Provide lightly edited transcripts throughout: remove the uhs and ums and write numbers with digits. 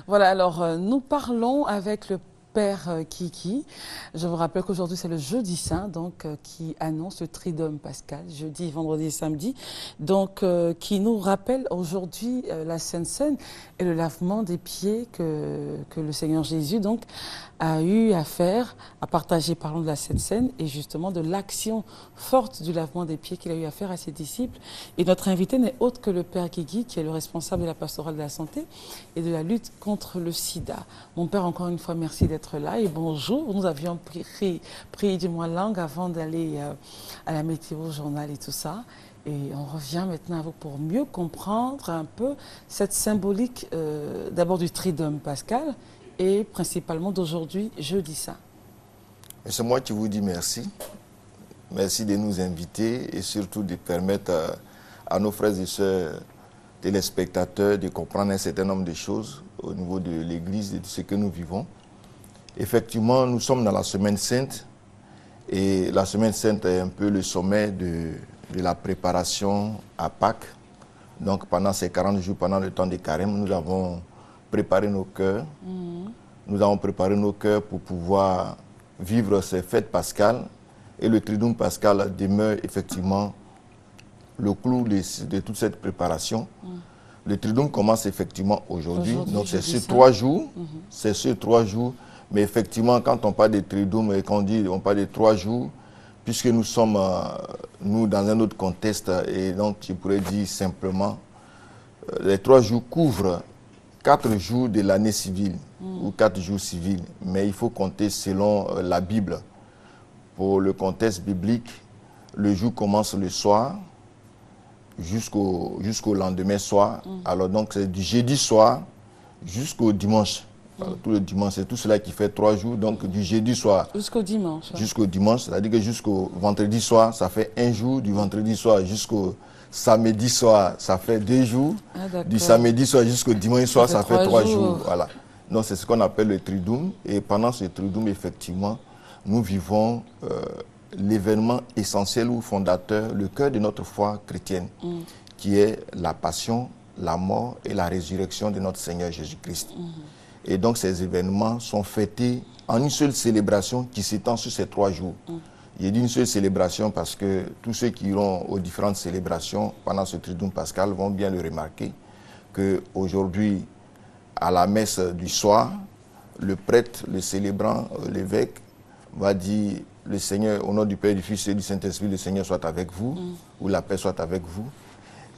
Voilà, alors nous parlons avec le Père Kiki. Je vous rappelle qu'aujourd'hui c'est le jeudi saint, donc qui annonce le Triduum pascal, jeudi, vendredi et samedi, donc qui nous rappelle aujourd'hui la Sainte Seine et le lavement des pieds que le Seigneur Jésus donc a eu à faire, à partager, parlons de la Sainte Seine et justement de l'action forte du lavement des pieds qu'il a eu à faire à ses disciples. Et notre invité n'est autre que le Père Kiki, qui est le responsable de la pastorale de la santé et de la lutte contre le sida. Mon Père, encore une fois, merci d'être là et bonjour. Nous avions prié du mois langue avant d'aller à la météo journal et tout ça. Et on revient maintenant à vous pour mieux comprendre un peu cette symbolique d'abord du Triduum pascal et principalement d'aujourd'hui, jeudi saint. C'est moi qui vous dis merci. Merci de nous inviter et surtout de permettre à nos frères et sœurs téléspectateurs de comprendre un certain nombre de choses au niveau de l'Église et de ce que nous vivons. Effectivement, nous sommes dans la Semaine Sainte et la Semaine Sainte est un peu le sommet de la préparation à Pâques. Donc pendant ces 40 jours, pendant le temps des carême, nous avons préparé nos cœurs. Nous avons préparé nos cœurs pour pouvoir vivre ces fêtes pascales. Et le Triduum pascal demeure effectivement le clou de toute cette préparation. Le Triduum commence effectivement aujourd'hui. Donc c'est sur 3 jours. C'est sur 3 jours. Mais effectivement, quand on parle de Triduum et qu'on dit on parle de 3 jours, puisque nous sommes nous dans un autre contexte, et donc je pourrais dire simplement, les 3 jours couvrent 4 jours de l'année civile ou 4 jours civils. Mais il faut compter selon la Bible. Pour le contexte biblique, le jour commence le soir jusqu'au lendemain soir. Alors donc c'est du jeudi soir jusqu'au dimanche. Alors, tout le dimanche, c'est tout cela qui fait 3 jours. Donc du jeudi soir jusqu'au dimanche. Jusqu'au dimanche, c'est-à-dire que jusqu'au vendredi soir, ça fait 1 jour. Du vendredi soir jusqu'au samedi soir, ça fait 2 jours. Du samedi soir jusqu'au dimanche soir, ça fait 3 jours. Voilà. Donc c'est ce qu'on appelle le Triduum. Et pendant ce Triduum, effectivement, nous vivons l'événement essentiel ou fondateur, le cœur de notre foi chrétienne, qui est la passion, la mort et la résurrection de notre Seigneur Jésus-Christ. Et donc ces événements sont fêtés en une seule célébration qui s'étend sur ces 3 jours. J'ai dit une seule célébration parce que tous ceux qui iront aux différentes célébrations pendant ce Triduum pascal vont bien le remarquer, qu'aujourd'hui, à la messe du soir, le prêtre, le célébrant, l'évêque, va dire le Seigneur, au nom du Père, du Fils et du Saint-Esprit, le Seigneur soit avec vous, ou la paix soit avec vous.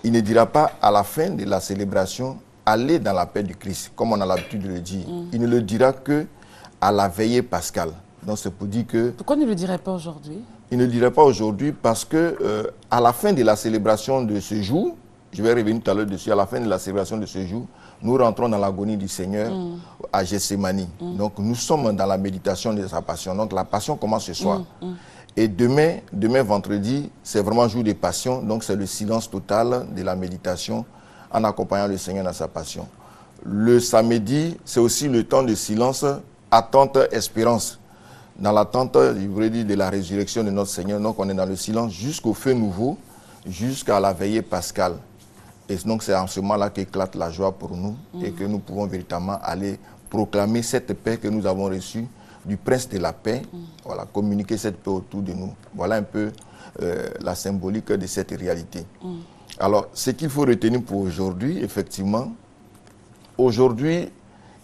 Il ne dira pas à la fin de la célébration, allez dans la paix du Christ, comme on a l'habitude de le dire. Il ne le dira que à la veillée pascale. Donc c'est pour dire que... Pourquoi ne le dirait pas aujourd'hui? Il ne le dirait pas aujourd'hui parce que à la fin de la célébration de ce jour, je vais revenir tout à l'heure dessus, à la fin de la célébration de ce jour, nous rentrons dans l'agonie du Seigneur à Gethsémani. Donc nous sommes dans la méditation de sa passion. Donc la passion commence ce soir. Et demain vendredi, c'est vraiment jour de passion. Donc c'est le silence total de la méditation en accompagnant le Seigneur dans sa passion. Le samedi, c'est aussi le temps de silence, attente, espérance. Dans l'attente, je voudrais dire, de la résurrection de notre Seigneur. Donc on est dans le silence jusqu'au feu nouveau, jusqu'à la veillée pascale. Et donc c'est en ce moment-là qu'éclate la joie pour nous et que nous pouvons véritablement aller proclamer cette paix que nous avons reçue du Prince de la paix. Voilà, communiquer cette paix autour de nous. Voilà un peu la symbolique de cette réalité. Alors, ce qu'il faut retenir pour aujourd'hui, effectivement, aujourd'hui,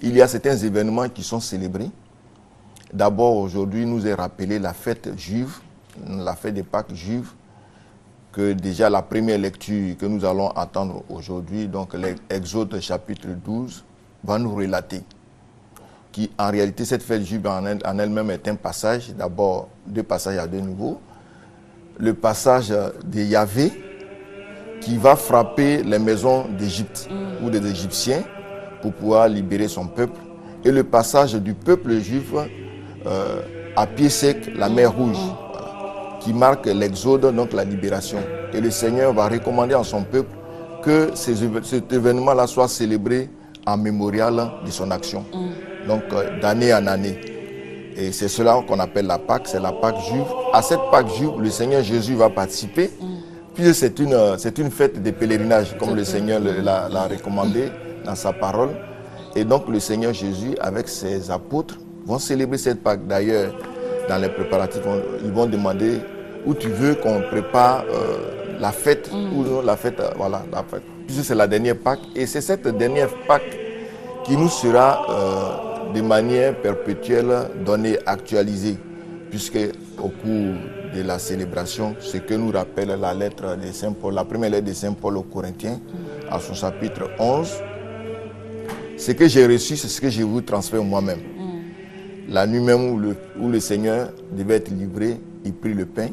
il y a certains événements qui sont célébrés. D'abord, aujourd'hui, nous est rappelé la fête juive, la fête des Pâques juives, que déjà la première lecture que nous allons entendre aujourd'hui, donc l'Exode chapitre 12, va nous relater. Qui, en réalité, cette fête juive en elle-même est un passage, d'abord 2 passages à 2 niveaux. Le passage de Yahvé, qui va frapper les maisons d'Égypte ou des Égyptiens pour pouvoir libérer son peuple. Et le passage du peuple juif à pied sec, la mer Rouge, qui marque l'exode, donc la libération. Et le Seigneur va recommander à son peuple que cet événement-là soit célébré en mémorial de son action. Donc d'année en année. Et c'est cela qu'on appelle la Pâque, c'est la Pâque juive. À cette Pâque juive, le Seigneur Jésus va participer, puis c'est une fête de pèlerinage, comme le Seigneur l'a recommandé dans sa parole. Et donc le Seigneur Jésus, avec ses apôtres, vont célébrer cette Pâque. D'ailleurs, dans les préparatifs, ils vont demander où tu veux qu'on prépare la fête, ou non, la fête, voilà, la fête. Puisque c'est la dernière Pâque, et c'est cette dernière Pâque qui nous sera de manière perpétuelle donnée, actualisée, puisque au cours de la célébration, ce que nous rappelle la lettre de Saint Paul, la première lettre de Saint Paul aux Corinthiens, à son chapitre 11, ce que j'ai reçu, c'est ce que je vous transfère moi-même. La nuit même où le Seigneur devait être livré, il prit le pain,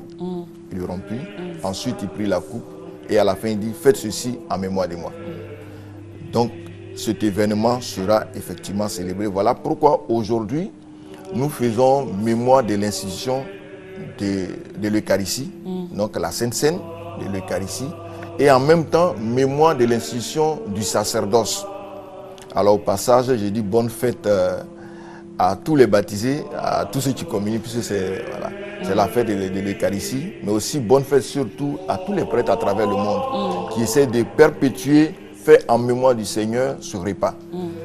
il le rompit, ensuite il prit la coupe, et à la fin il dit, faites ceci en mémoire de moi. Donc, cet événement sera effectivement célébré. Voilà pourquoi aujourd'hui, nous faisons mémoire de l'institution de l'Eucharistie, donc la Sainte Seine de l'Eucharistie, et en même temps, mémoire de l'institution du sacerdoce. Alors au passage, je dis bonne fête à tous les baptisés, à tous ceux qui communient, puisque c'est la fête de l'Eucharistie, mais aussi bonne fête surtout à tous les prêtres à travers le monde qui essaient de perpétuer, fait en mémoire du Seigneur, ce repas,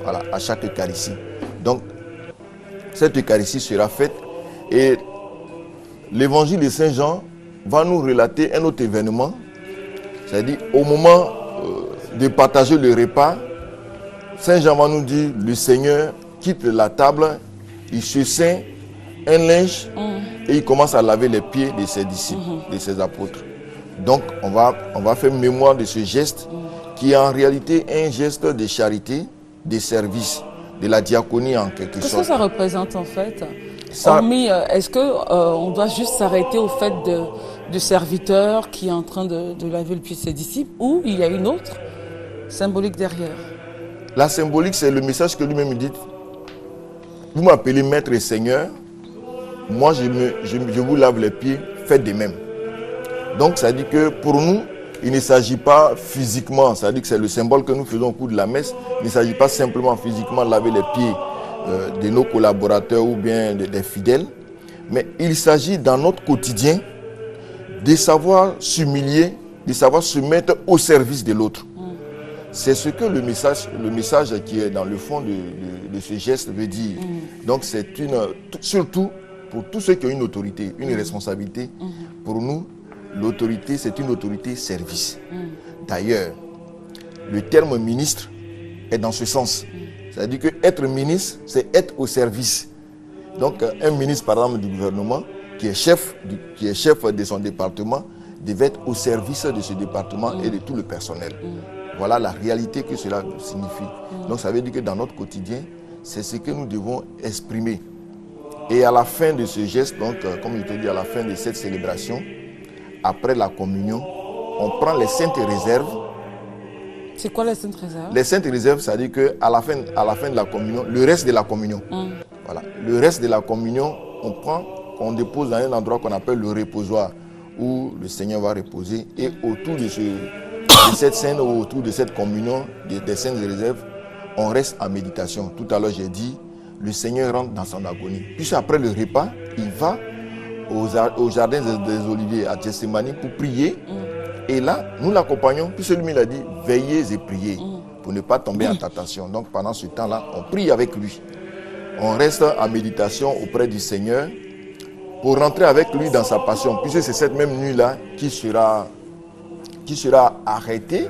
voilà, à chaque Eucharistie. Donc, cette Eucharistie sera faite et l'évangile de Saint Jean va nous relater un autre événement, c'est-à-dire au moment de partager le repas, Saint Jean va nous dire, le Seigneur quitte la table, il se ceint un linge et il commence à laver les pieds de ses disciples, de ses apôtres. Donc on va faire mémoire de ce geste qui est en réalité un geste de charité, de service, de la diaconie en quelque sorte. Qu'est-ce que ça représente en fait? Est-ce qu'on doit juste s'arrêter au fait de serviteur qui est en train de laver le pied de ses disciples, ou il y a une autre symbolique derrière? La symbolique, c'est le message que lui-même dit. Vous m'appelez maître et seigneur, moi je vous lave les pieds, faites de même. Donc ça dit que pour nous, il ne s'agit pas physiquement, ça dit que c'est le symbole que nous faisons au cours de la messe, il ne s'agit pas simplement physiquement laver les pieds de nos collaborateurs ou bien des fidèles, mais il s'agit dans notre quotidien de savoir s'humilier, de savoir se mettre au service de l'autre. C'est ce que le message qui est dans le fond de ce geste veut dire. Donc c'est surtout pour tous ceux qui ont une autorité, une responsabilité, pour nous, l'autorité, c'est une autorité service. D'ailleurs, le terme ministre est dans ce sens. C'est-à-dire qu'être ministre, c'est être au service. Donc un ministre, par exemple, du gouvernement, qui est chef de son département, devait être au service de ce département et de tout le personnel. Voilà la réalité que cela signifie. Donc ça veut dire que dans notre quotidien, c'est ce que nous devons exprimer. Et à la fin de ce geste, donc comme je te dis, à la fin de cette célébration, après la communion, on prend les saintes réserves. C'est quoi les saintes réserves? Les saintes réserves, ça veut dire qu'à la fin de la communion, le reste de la communion, voilà, le reste de la communion, on prend, on dépose dans un endroit qu'on appelle le reposoir, où le Seigneur va reposer. Et autour de cette scène, autour de cette communion, des saintes réserves, on reste en méditation. Tout à l'heure, j'ai dit, le Seigneur rentre dans son agonie. Puis après le repas, il va au jardin des Oliviers à Gethsémani pour prier. Et là, nous l'accompagnons. Puis celui-là il a dit, veillez et priez pour ne pas tomber en tentation. Donc pendant ce temps-là, on prie avec lui. On reste en méditation auprès du Seigneur pour rentrer avec lui dans sa passion. Puisque c'est cette même nuit-là qui sera arrêté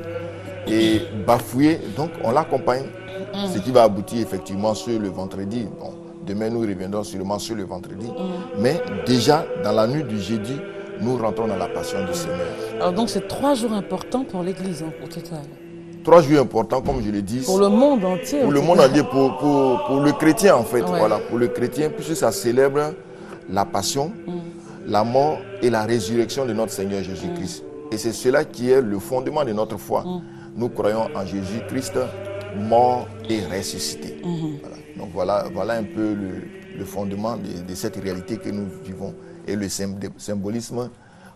et bafoué. Donc on l'accompagne. Ce qui va aboutir effectivement sur le vendredi. Bon, demain nous reviendrons sûrement sur le vendredi. Mais déjà dans la nuit du jeudi, nous rentrons dans la passion du Seigneur. Alors donc c'est 3 jours importants pour l'Église au total. 3 jours importants, comme je le dis. Pour le monde entier. Pour le monde entier, pour le chrétien en fait. Ouais. Voilà, pour le chrétien, puisque ça célèbre la passion, la mort et la résurrection de notre Seigneur Jésus-Christ. Et c'est cela qui est le fondement de notre foi. Nous croyons en Jésus-Christ, mort et ressuscité. Voilà. Donc voilà un peu le fondement de cette réalité que nous vivons et le symbolisme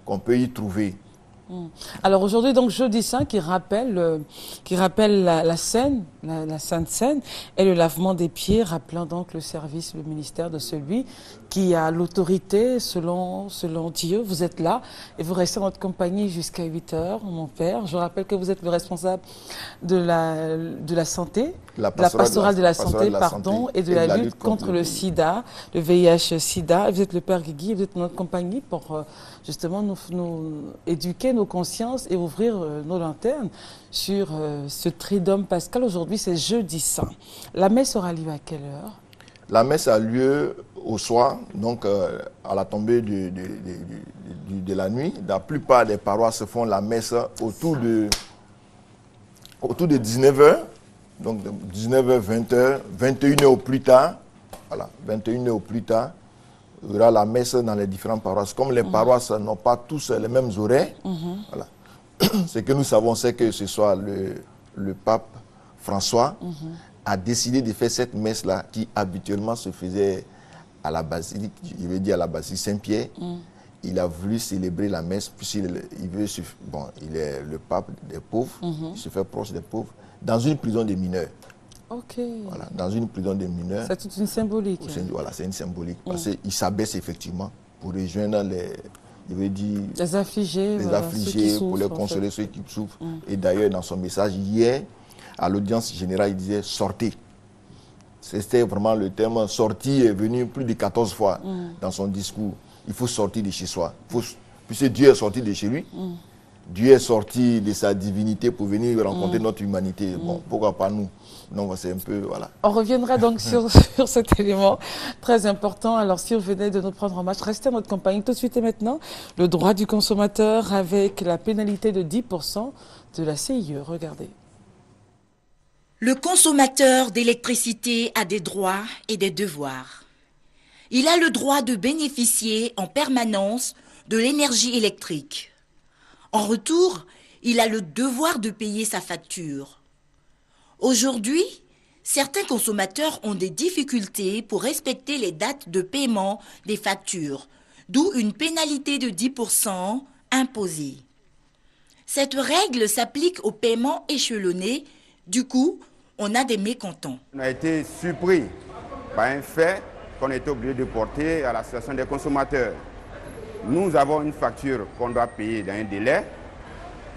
qu'on peut y trouver. Alors aujourd'hui, donc jeudi saint, qui rappelle la Seine, la Sainte Seine, et le lavement des pieds, rappelant donc le service, le ministère de celui qui a l'autorité selon Dieu. Vous êtes là et vous restez en notre compagnie jusqu'à 8 heures, mon père. Je rappelle que vous êtes le responsable de la santé, la pastorale de la santé, et de la lutte contre le sida, le VIH-sida. Vous êtes le père Guigui, vous êtes en notre compagnie pour justement nous éduquer nos consciences et ouvrir nos lanternes sur ce Triduum pascal. Aujourd'hui, c'est jeudi saint. La messe aura lieu à quelle heure? La messe a lieu au soir, donc à la tombée de la nuit. La plupart des paroisses font la messe autour de 19h, donc 19h, 20h, 21h au plus tard. Voilà, 21h au plus tard. Il y aura la messe dans les différentes paroisses. Comme les paroisses n'ont pas tous les mêmes horaires, voilà. Ce que nous savons, c'est que ce soit le pape François a décidé de faire cette messe-là qui habituellement se faisait à la basilique, je veux dire à la basilique Saint-Pierre. Il a voulu célébrer la messe, puisqu'il il est le pape des pauvres, il se fait proche des pauvres, dans une prison des mineurs. Ok. Voilà, dans une prison des mineurs. C'est toute une symbolique. Voilà, c'est une symbolique. Parce qu'il s'abaisse effectivement pour rejoindre les affligés, pour les consoler, ceux qui souffrent. Et d'ailleurs, dans son message hier, à l'audience générale, il disait « sortez ». C'était vraiment le terme « sortir » est venu plus de 14 fois dans son discours. Il faut sortir de chez soi. Puisque Dieu est sorti de chez lui, Dieu est sorti de sa divinité pour venir rencontrer notre humanité. Bon, pourquoi pas nous? Donc c'est un peu, voilà. On reviendra donc sur cet élément très important. Alors si vous venez de nous prendre en marche, restez à notre compagnie tout de suite et maintenant. Le droit du consommateur avec la pénalité de 10% de la CIE. Regardez. Le consommateur d'électricité a des droits et des devoirs. Il a le droit de bénéficier en permanence de l'énergie électrique. En retour, il a le devoir de payer sa facture. Aujourd'hui, certains consommateurs ont des difficultés pour respecter les dates de paiement des factures, d'où une pénalité de 10% imposée. Cette règle s'applique aux paiements échelonnés, du coup, on a des mécontents. On a été surpris par un fait qu'on était obligé de porter à la situation des consommateurs. Nous avons une facture qu'on doit payer dans un délai,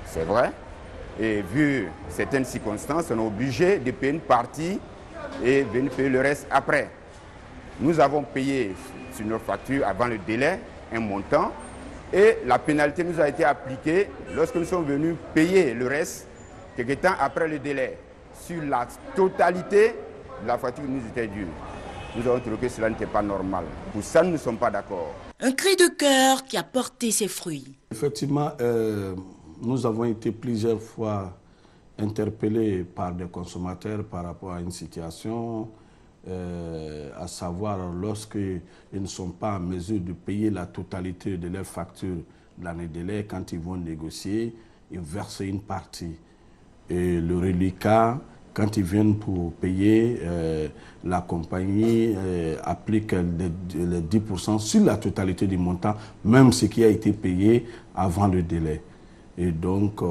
c'est vrai, et vu certaines circonstances, on est obligé de payer une partie et venir payer le reste après. Nous avons payé sur notre facture avant le délai un montant et la pénalité nous a été appliquée lorsque nous sommes venus payer le reste quelque temps après le délai. Sur la totalité de la facture qui nous était due. Nous avons trouvé que cela n'était pas normal. Pour ça, nous ne sommes pas d'accord. Un cri de cœur qui a porté ses fruits. Effectivement, nous avons été plusieurs fois interpellés par des consommateurs par rapport à une situation, à savoir lorsqu'ils ne sont pas en mesure de payer la totalité de leur facture de l'année délai, quand ils vont négocier, ils versent une partie. Et le reliquat, quand ils viennent pour payer, la compagnie applique les 10% sur la totalité du montant, même ce qui a été payé avant le délai. Et donc,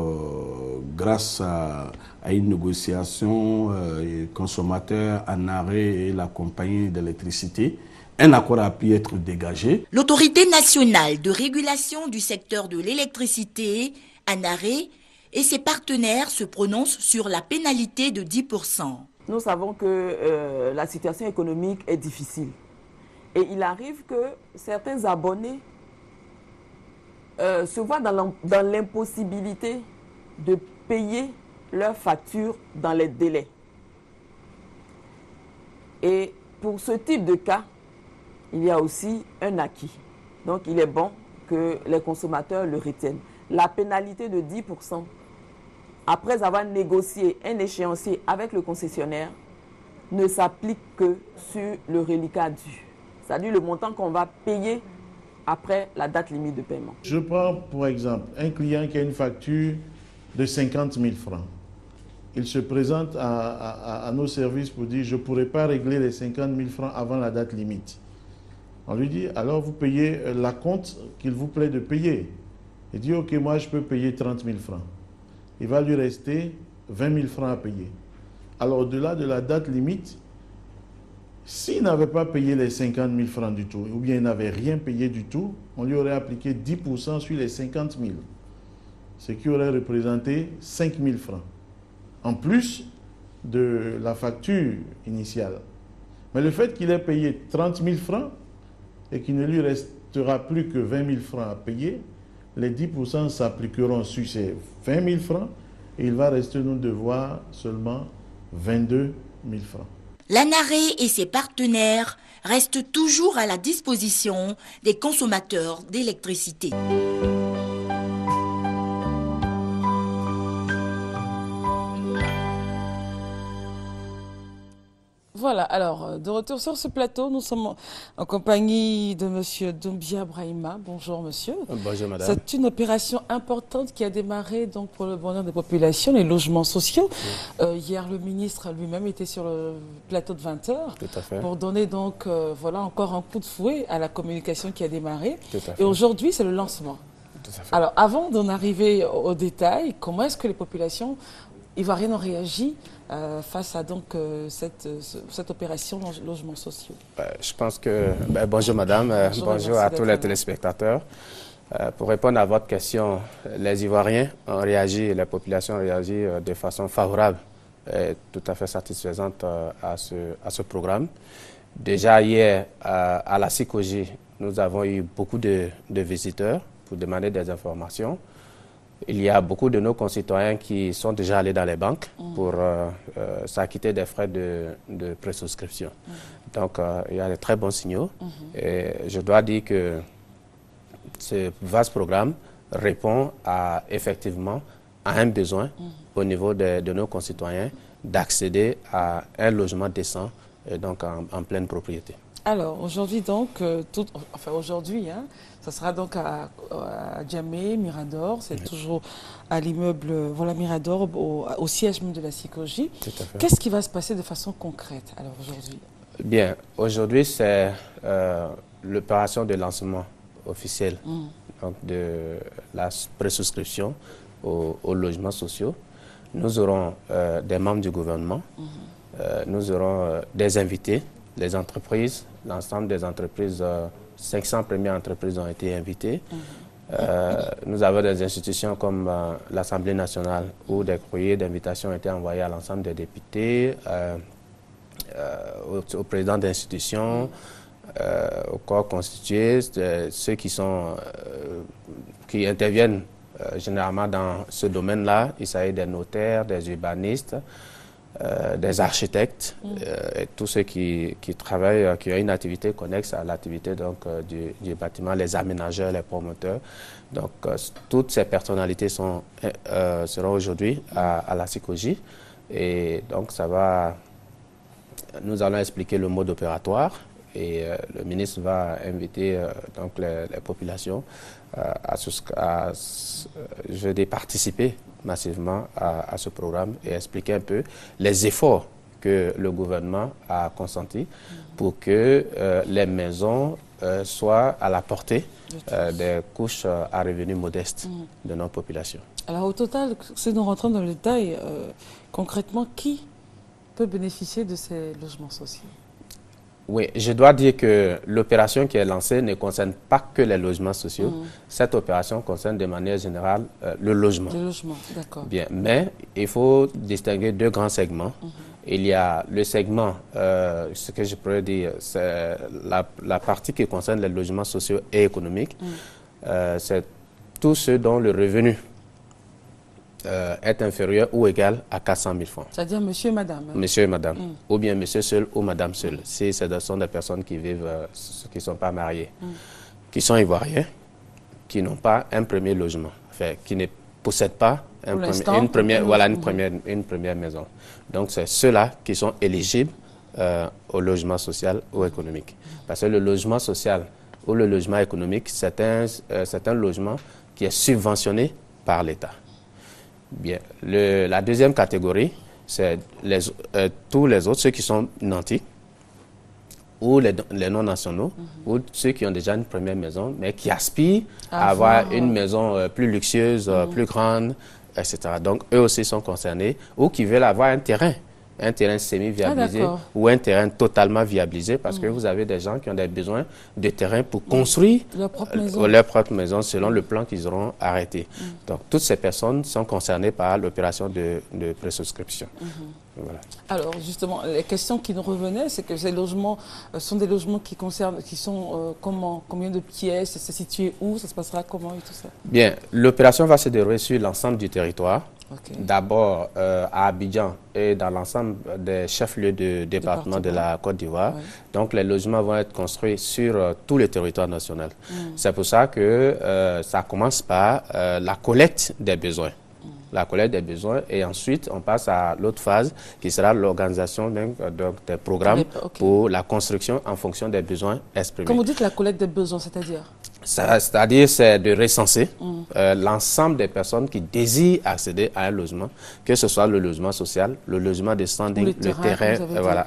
grâce à une négociation, consommateur en arrêt et la compagnie d'électricité, un accord a pu être dégagé. L'autorité nationale de régulation du secteur de l'électricité, ANARE, et ses partenaires se prononcent sur la pénalité de 10%. Nous savons que la situation économique est difficile. Et il arrive que certains abonnés se voient dans l'impossibilité de payer leurs factures dans les délais. Et pour ce type de cas, il y a aussi un acquis. Donc il est bon que les consommateurs le retiennent. La pénalité de 10%, après avoir négocié un échéancier avec le concessionnaire, ne s'applique que sur le reliquat dû. C'est-à-dire le montant qu'on va payer après la date limite de paiement. Je prends pour exemple un client qui a une facture de 50 000 francs. Il se présente à nos services pour dire « je ne pourrai pas régler les 50 000 francs avant la date limite ». On lui dit « alors vous payez la compte qu'il vous plaît de payer ». Il dit, ok, moi je peux payer 30 000 francs. Il va lui rester 20 000 francs à payer. Alors au-delà de la date limite, s'il n'avait pas payé les 50 000 francs du tout, ou bien il n'avait rien payé du tout, on lui aurait appliqué 10% sur les 50 000, ce qui aurait représenté 5 000 francs, en plus de la facture initiale. Mais le fait qu'il ait payé 30 000 francs et qu'il ne lui restera plus que 20 000 francs à payer, les 10% s'appliqueront sur ces 20 000 francs et il va rester nous devoir seulement 22 000 francs. L'ANARE et ses partenaires restent toujours à la disposition des consommateurs d'électricité. Voilà, alors, de retour sur ce plateau, nous sommes en compagnie de monsieur Doumbia Brahima. Bonjour, monsieur. Bonjour, madame. C'est une opération importante qui a démarré donc, pour le bonheur des populations, les logements sociaux. Oui. Hier, le ministre lui-même était sur le plateau de 20h pour donner donc, voilà, encore un coup de fouet à la communication qui a démarré. Et aujourd'hui, c'est le lancement. Alors, avant d'en arriver au détail, comment est-ce que les populations ivoiriennes ont réagi face à donc, cette opération logements sociaux? Je pense que... bonjour madame, bonjour à tous les téléspectateurs. Pour répondre à votre question, les Ivoiriens ont réagi, les populations ont réagi de façon favorable et tout à fait satisfaisante à ce programme. Déjà hier, à la CICOJ, nous avons eu beaucoup de visiteurs pour demander des informations. Il y a beaucoup de nos concitoyens qui sont déjà allés dans les banques pour s'acquitter des frais de présouscription. Donc, il y a de très bons signaux. Et je dois dire que ce vaste programme répond effectivement à un besoin au niveau de nos concitoyens d'accéder à un logement décent et donc en pleine propriété. Alors, aujourd'hui donc, aujourd'hui, hein, ça sera donc à Djamé, Mirador, c'est toujours à l'immeuble voilà, Mirador, au siège même de la CICOJ. Qu'est-ce qui va se passer de façon concrète alors aujourd'hui? Bien, aujourd'hui c'est l'opération de lancement officiel donc de la présouscription aux logements sociaux. Nous aurons des membres du gouvernement, nous aurons des invités, les entreprises, l'ensemble des entreprises, 500 premières entreprises ont été invitées. Nous avons des institutions comme l'Assemblée nationale où des courriers d'invitation ont été envoyés à l'ensemble des députés, au président d'institutions, au corps constitué, ceux qui interviennent généralement dans ce domaine-là. Il s'agit des notaires, des urbanistes, des architectes et tous ceux qui travaillent, qui ont une activité connexe à l'activité du bâtiment, les aménageurs, les promoteurs. Donc, toutes ces personnalités seront aujourd'hui à la CICOJ. Et donc, nous allons expliquer le mode opératoire et le ministre va inviter donc les populations à participer massivement à ce programme et expliquer un peu les efforts que le gouvernement a consentis pour que les maisons soient à la portée des couches à revenus modestes de notre population. Alors au total, si nous rentrons dans le détail, concrètement, qui peut bénéficier de ces logements sociaux? Oui, je dois dire que l'opération qui est lancée ne concerne pas que les logements sociaux. Cette opération concerne de manière générale le logement. Le logement, d'accord. Bien, mais il faut distinguer deux grands segments. Il y a le segment, ce que je pourrais dire, c'est la partie qui concerne les logements sociaux et économiques. C'est tous ceux dont le revenu est inférieur ou égal à 400 000 francs. C'est-à-dire monsieur et madame. Monsieur et madame. Ou bien monsieur seul ou madame seule. Si ce sont des personnes qui vivent, qui ne sont pas mariées, qui sont ivoiriens, qui n'ont pas un premier logement, enfin, qui ne possèdent pas une première maison. Donc, c'est ceux-là qui sont éligibles au logement social ou économique. Parce que le logement social ou le logement économique, c'est un logement qui est subventionné par l'État. Bien. La deuxième catégorie, c'est tous les autres, ceux qui sont nantis ou les non-nationaux, ou ceux qui ont déjà une première maison, mais qui aspirent à avoir une maison plus luxueuse, plus grande, etc. Donc, eux aussi sont concernés, ou qui veulent avoir un terrain semi-viabilisé ou un terrain totalement viabilisé, parce que vous avez des gens qui ont des besoins de terrain pour construire leur propre maison selon le plan qu'ils auront arrêté. Donc, toutes ces personnes sont concernées par l'opération de présouscription. Voilà. Alors, justement, les questions qui nous revenaient, c'est que ces logements sont des logements qui sont comment? Combien de pièces? C'est situé où? Ça se passera comment et tout ça? Bien, l'opération va se dérouler sur l'ensemble du territoire. D'abord à Abidjan et dans l'ensemble des chefs-lieux de département de la Côte d'Ivoire. Donc, les logements vont être construits sur tout le territoire national. C'est pour ça que ça commence par la collecte des besoins. La collecte des besoins, et ensuite on passe à l'autre phase qui sera l'organisation des programmes pour la construction en fonction des besoins exprimés. Quand vous dites la collecte des besoins, c'est-à-dire? C'est-à-dire, c'est de recenser l'ensemble des personnes qui désirent accéder à un logement, que ce soit le logement social, le logement de standing, le terrain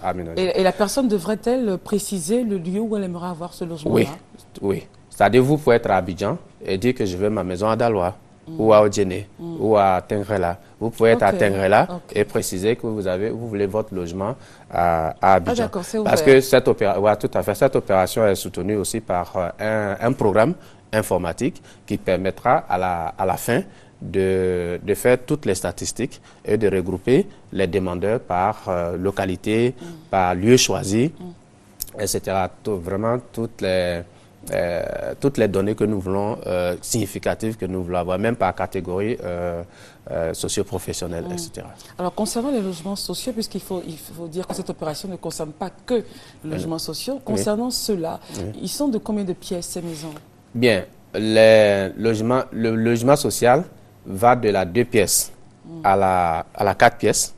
aménagé. Et la personne devrait-elle préciser le lieu où elle aimerait avoir ce logement-là? Oui. C'est-à-dire, vous pouvez être à Abidjan et dire que je veux ma maison à Daloa, ou à Odjene, ou à Tengrela. Vous pouvez être à Tengrela et préciser que vous voulez votre logement à Abidjan. Parce que cette opération est soutenue aussi par un programme informatique qui permettra à la fin de faire toutes les statistiques et de regrouper les demandeurs par localité, par lieu choisi, etc. Vraiment toutes les données que nous voulons, significatives que nous voulons avoir, même par catégorie socio-professionnelle, etc. Alors, concernant les logements sociaux, puisqu'il faut dire que cette opération ne concerne pas que les logements sociaux, concernant ceux-là, ils sont de combien de pièces, ces maisons? Bien, le logement social va de la 2 pièces à la 4 pièces.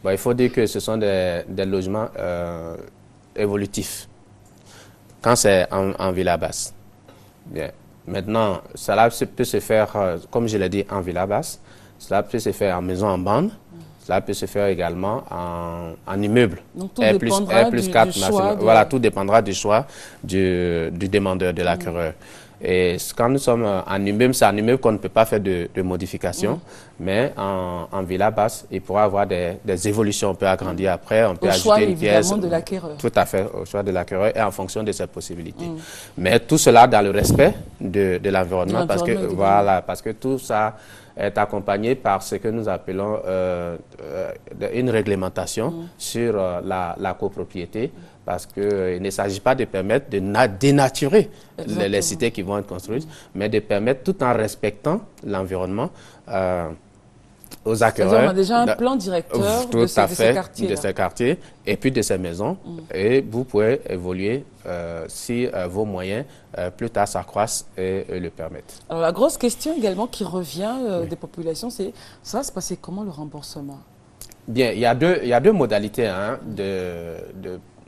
Bon, il faut dire que ce sont des logements évolutifs. Quand c'est en villa basse. Bien. Maintenant, cela peut se faire, comme je l'ai dit, en villa basse. Cela peut se faire en maison en bande. Cela peut se faire également en immeuble. Donc, tout dépendra du choix. Voilà, tout dépendra du choix du demandeur, de l'acquéreur. Et quand nous sommes en immeuble, c'est un immeuble qu'on ne peut pas faire de modification, mais en villa basse, il pourra avoir des évolutions. On peut agrandir après, on peut ajouter une pièce. Au choix, évidemment, de l'acquéreur. Tout à fait, au choix de l'acquéreur et en fonction de ses possibilités. Mais tout cela dans le respect de l'environnement, parce que tout ça est accompagné par ce que nous appelons une réglementation sur la copropriété, parce qu'il ne s'agit pas de permettre de dénaturer les cités qui vont être construites, mais de permettre, tout en respectant l'environnement, aux acquéreurs. On a déjà un plan directeur de ces quartiers et puis de ces maisons. Et vous pouvez évoluer si vos moyens plus tard s'accroissent et le permettent. Alors la grosse question également qui revient des populations, c'est ça va se passer comment le remboursement? Bien, il y a deux modalités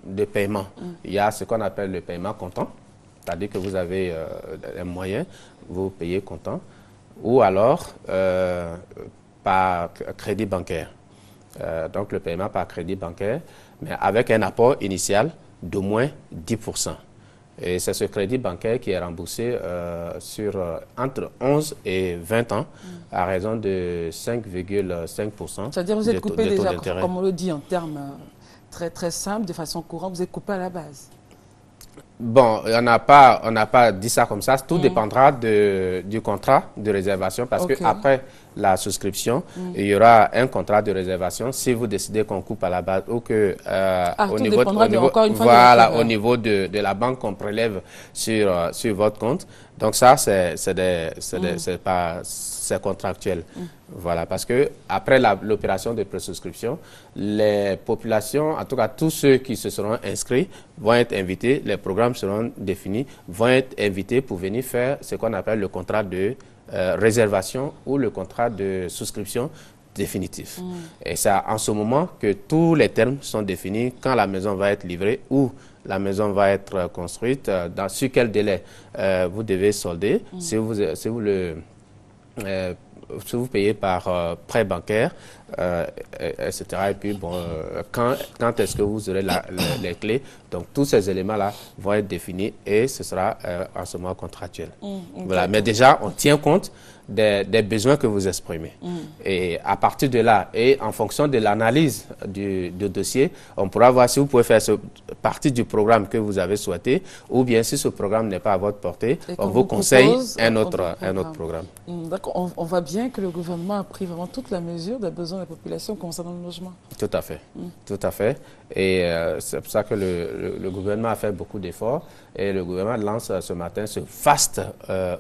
de paiement. Il y a ce qu'on appelle le paiement comptant, c'est-à-dire que vous avez un moyen, vous payez comptant, ou alors par crédit bancaire. Donc le paiement par crédit bancaire, mais avec un apport initial d'au moins 10%. Et c'est ce crédit bancaire qui est remboursé sur entre 11 et 20 ans à raison de 5,5%. C'est-à-dire que vous êtes coupé déjà, comme on le dit en termes très, très simples, de façon courante, vous êtes coupé à la base. Bon, on n'a pas dit ça comme ça. Tout dépendra du contrat de réservation parce que après la souscription, il y aura un contrat de réservation. Si vous décidez qu'on coupe à la base ou que au niveau de la banque qu'on prélève sur votre compte. Donc ça, c'est contractuel. Voilà, parce que après l'opération de présouscription, les populations, en tout cas tous ceux qui se seront inscrits, vont être invités, les programmes seront définis, vont être invités pour venir faire ce qu'on appelle le contrat de réservation ou le contrat de souscription définitif. Et c'est en ce moment que tous les termes sont définis, quand la maison va être livrée, où la maison va être construite, sur quel délai vous devez solder. Si vous payez par prêt bancaire, etc. Et puis, bon, quand est-ce que vous aurez les clés? Donc, tous ces éléments-là vont être définis et ce sera en ce moment contractuel. Voilà. Mais déjà, on tient compte des besoins que vous exprimez. Et à partir de là, et en fonction de l'analyse du dossier, on pourra voir si vous pouvez faire partie du programme que vous avez souhaité, ou bien si ce programme n'est pas à votre portée, on vous conseille un autre programme. D'accord. On voit bien que le gouvernement a pris vraiment toute la mesure des besoins de la population concernant le logement. Tout à fait. Tout à fait. Et c'est pour ça que le gouvernement a fait beaucoup d'efforts et le gouvernement lance ce matin ce vaste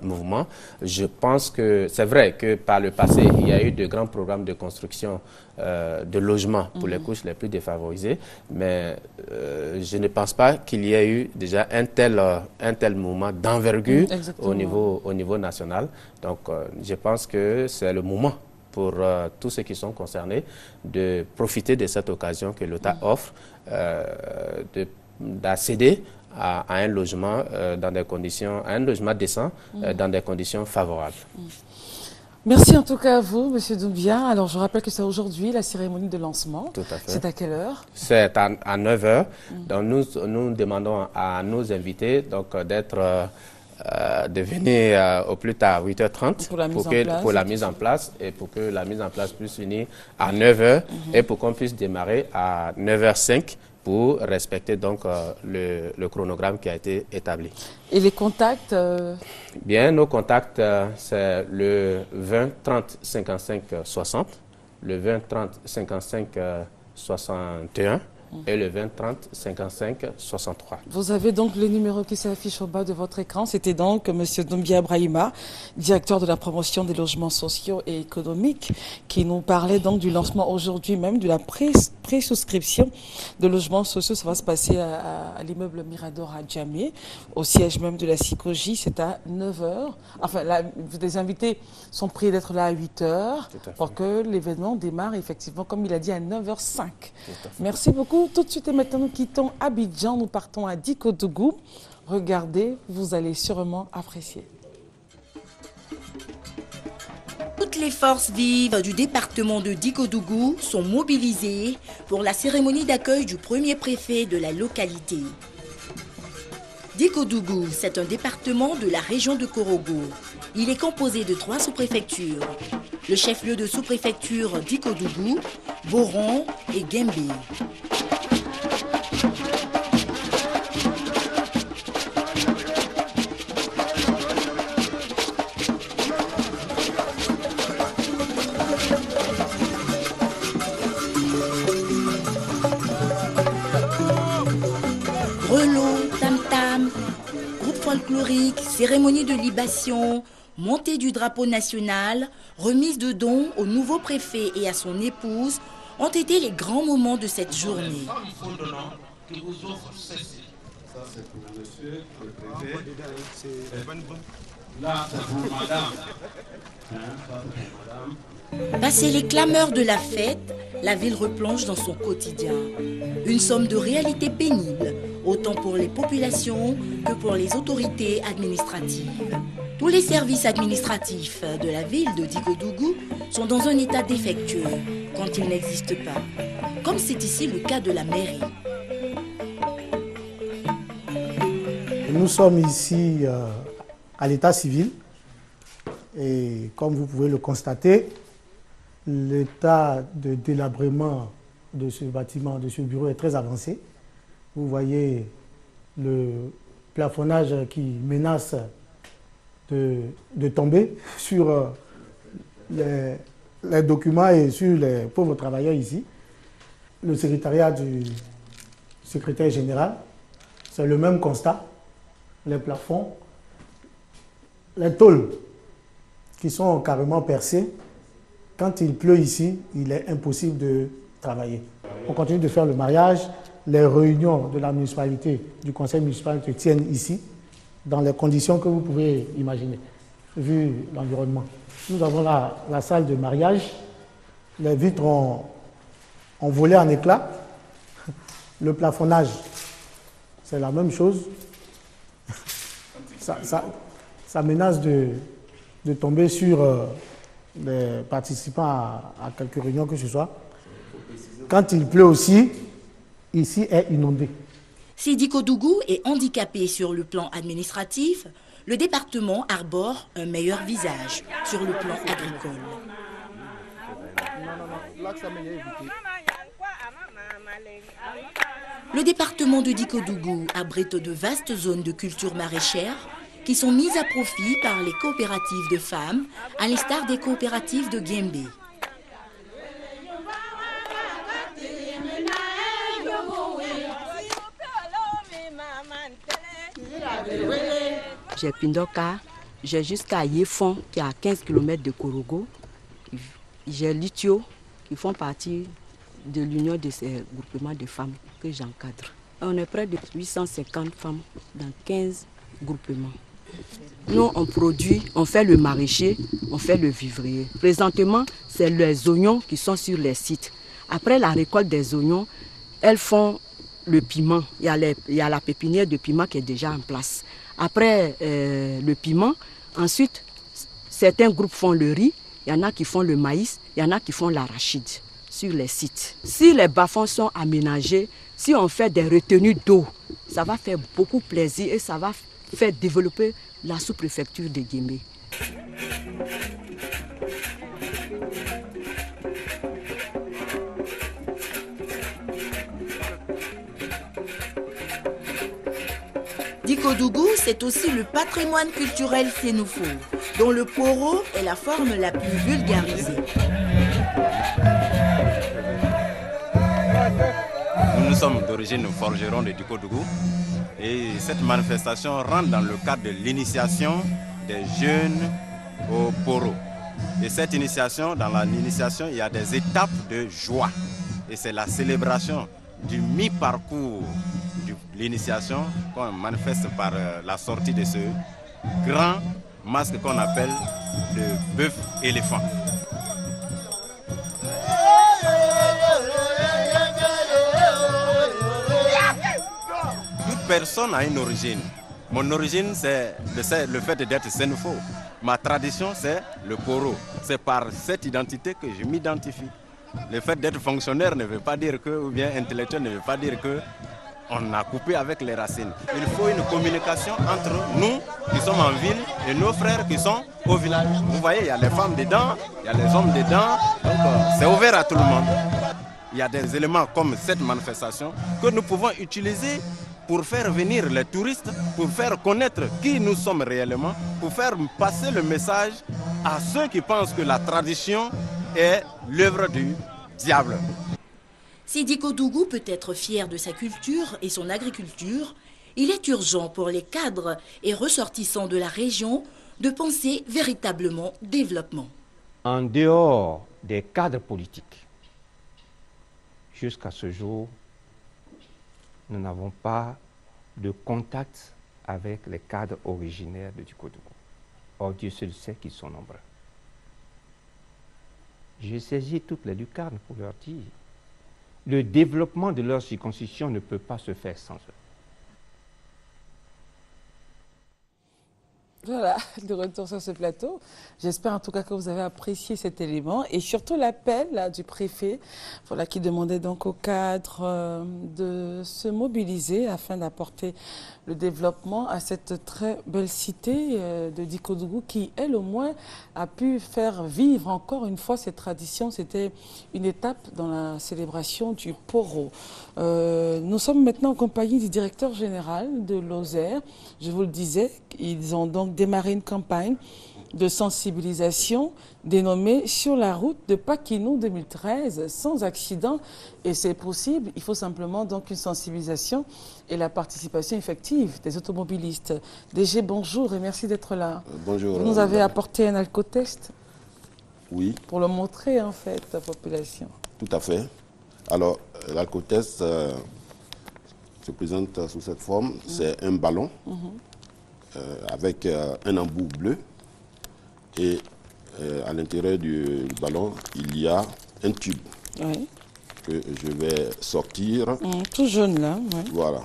mouvement. Je pense que c'est vrai que par le passé, il y a eu de grands programmes de construction de logements pour les couches les plus défavorisées, mais je ne pense pas qu'il y ait eu déjà un tel mouvement d'envergure au niveau national. Donc, je pense que c'est le moment pour tous ceux qui sont concernés de profiter de cette occasion que l'État offre d'accéder à un logement dans des conditions, un logement décent dans des conditions favorables. Merci en tout cas à vous, M. Doumbia. Alors, je rappelle que c'est aujourd'hui la cérémonie de lancement. Tout à fait. C'est à quelle heure? C'est à 9h. Donc, nous demandons à nos invités de venir au plus tard à 8h30 pour la mise en place et pour que la mise en place puisse finir à 9h et pour qu'on puisse démarrer à 9h05 pour respecter donc le chronogramme qui a été établi. Et les contacts Bien, nos contacts, c'est le 20 30 55 60, le 20 30 55 61 et le 20 30 55 63. Vous avez donc le numéro qui s'affiche au bas de votre écran. C'était donc M. Doumbia Brahima, directeur de la promotion des logements sociaux et économiques, qui nous parlait donc du lancement aujourd'hui même de la pré-souscription de logements sociaux. Ça va se passer à l'immeuble Mirador à Djamé, au siège même de la SICOJ. C'est à 9h. Enfin, les invités sont priés d'être là à 8h pour que l'événement démarre effectivement, comme il a dit, à 9h05. Merci beaucoup. Tout de suite et maintenant, nous quittons Abidjan, nous partons à Dikodougou. Regardez, vous allez sûrement apprécier. Toutes les forces vives du département de Dikodougou sont mobilisées pour la cérémonie d'accueil du premier préfet de la localité. Dikodougou, c'est un département de la région de Korogo. Il est composé de 3 sous-préfectures. Le chef-lieu de sous-préfecture Dikodougou, Boron et Gembe. Grelots, tam-tam, groupe folklorique, cérémonie de libation, montée du drapeau national, remise de dons au nouveau préfet et à son épouse ont été les grands moments de cette journée. Passé les clameurs de la fête, la ville replonge dans son quotidien. Une somme de réalité pénible, autant pour les populations que pour les autorités administratives. Tous les services administratifs de la ville de Dikodougou sont dans un état défectueux quand ils n'existent pas, comme c'est ici le cas de la mairie. Nous sommes ici à l'état civil et comme vous pouvez le constater, l'état de délabrement de ce bâtiment, de ce bureau est très avancé. Vous voyez le plafonnage qui menace de tomber sur les documents et sur les pauvres travailleurs ici. Le secrétariat du secrétaire général, c'est le même constat. Les plafonds, les tôles qui sont carrément percés. Quand il pleut ici, il est impossible de travailler. On continue de faire le mariage. Les réunions de la municipalité, du conseil municipal se tiennent ici, dans les conditions que vous pouvez imaginer, vu l'environnement. Nous avons la salle de mariage. Les vitres ont volé en éclats. Le plafonnage, c'est la même chose. Ça menace de tomber sur des participants à quelques réunions que ce soit. Quand il pleut aussi, ici est inondé. Si Diko Dougou est handicapé sur le plan administratif, le département arbore un meilleur visage sur le plan agricole. Le département de Diko Dougou abrite de vastes zones de culture maraîchère qui sont mises à profit par les coopératives de femmes, à l'instar des coopératives de Guembé. J'ai Pindoka, j'ai jusqu'à Yefon qui est à 15 km de Korogo. J'ai Litio qui font partie de l'union de ces groupements de femmes que j'encadre. On est près de 850 femmes dans 15 groupements. Nous, on produit, on fait le maraîcher, on fait le vivrier. Présentement, c'est les oignons qui sont sur les sites. Après la récolte des oignons, elles font le piment. Il y a la pépinière de piment qui est déjà en place. Après le piment, ensuite, certains groupes font le riz, il y en a qui font le maïs, il y en a qui font l'arachide sur les sites. Si les bas-fonds sont aménagés, si on fait des retenues d'eau, ça va faire beaucoup plaisir et ça va faire développer la sous-préfecture de Guembé. Diko Dougou, c'est aussi le patrimoine culturel sénoufo, dont le poro est la forme la plus vulgarisée. Nous sommes d'origine forgeron de Diko Dougou et cette manifestation rentre dans le cadre de l'initiation des jeunes au poro. Et cette initiation, dans l'initiation, il y a des étapes de joie. Et c'est la célébration du mi-parcours de l'initiation qu'on manifeste par la sortie de ce grand masque qu'on appelle le bœuf-éléphant. Toute personne a une origine. Mon origine, c'est le fait d'être sénoufo. Ma tradition, c'est le poro. C'est par cette identité que je m'identifie. Le fait d'être fonctionnaire ne veut pas dire que, ou bien intellectuel ne veut pas dire que on a coupé avec les racines. Il faut une communication entre nous qui sommes en ville et nos frères qui sont au village. Vous voyez, il y a les femmes dedans, il y a les hommes dedans, donc c'est ouvert à tout le monde. Il y a des éléments comme cette manifestation que nous pouvons utiliser pour faire venir les touristes, pour faire connaître qui nous sommes réellement, pour faire passer le message à ceux qui pensent que la tradition est l'œuvre du diable. Si Diko Dougou peut être fier de sa culture et son agriculture, il est urgent pour les cadres et ressortissants de la région de penser véritablement développement. En dehors des cadres politiques, jusqu'à ce jour, nous n'avons pas de contact avec les cadres originaires de Diko Dougou. Or, Dieu seul sait qu'ils sont nombreux. J'ai saisi toutes les lucarnes pour leur dire le développement de leur circonscription ne peut pas se faire sans eux. Voilà, de retour sur ce plateau. J'espère en tout cas que vous avez apprécié cet élément et surtout l'appel là, du préfet voilà, qui demandait donc aux cadres de se mobiliser afin d'apporter le développement à cette très belle cité de Diko Dougou qui, elle au moins, a pu faire vivre encore une fois cette tradition. C'était une étape dans la célébration du poro. Nous sommes maintenant en compagnie du directeur général de Lozère. Je vous le disais, ils ont donc démarré une campagne de sensibilisation dénommée Sur la route de Paquinou 2013, sans accident. Et c'est possible, il faut simplement donc une sensibilisation et la participation effective des automobilistes. DG, bonjour et merci d'être là. Bonjour. Vous nous avez apporté un alcotest. Oui. Pour le montrer en fait à la population. Tout à fait. Alors, l'alcotest se présente sous cette forme. C'est un ballon avec un embout bleu. Et à l'intérieur du ballon, il y a un tube que je vais sortir. Tout jaune là. Ouais. Voilà.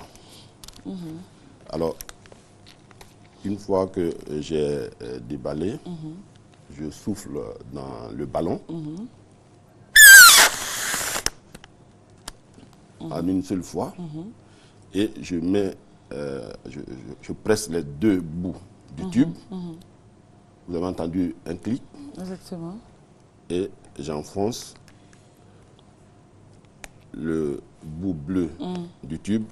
Alors, une fois que j'ai déballé, je souffle dans le ballon en une seule fois et je mets, je presse les deux bouts du tube. Vous avez entendu un clic. Exactement. Et j'enfonce le bout bleu du tube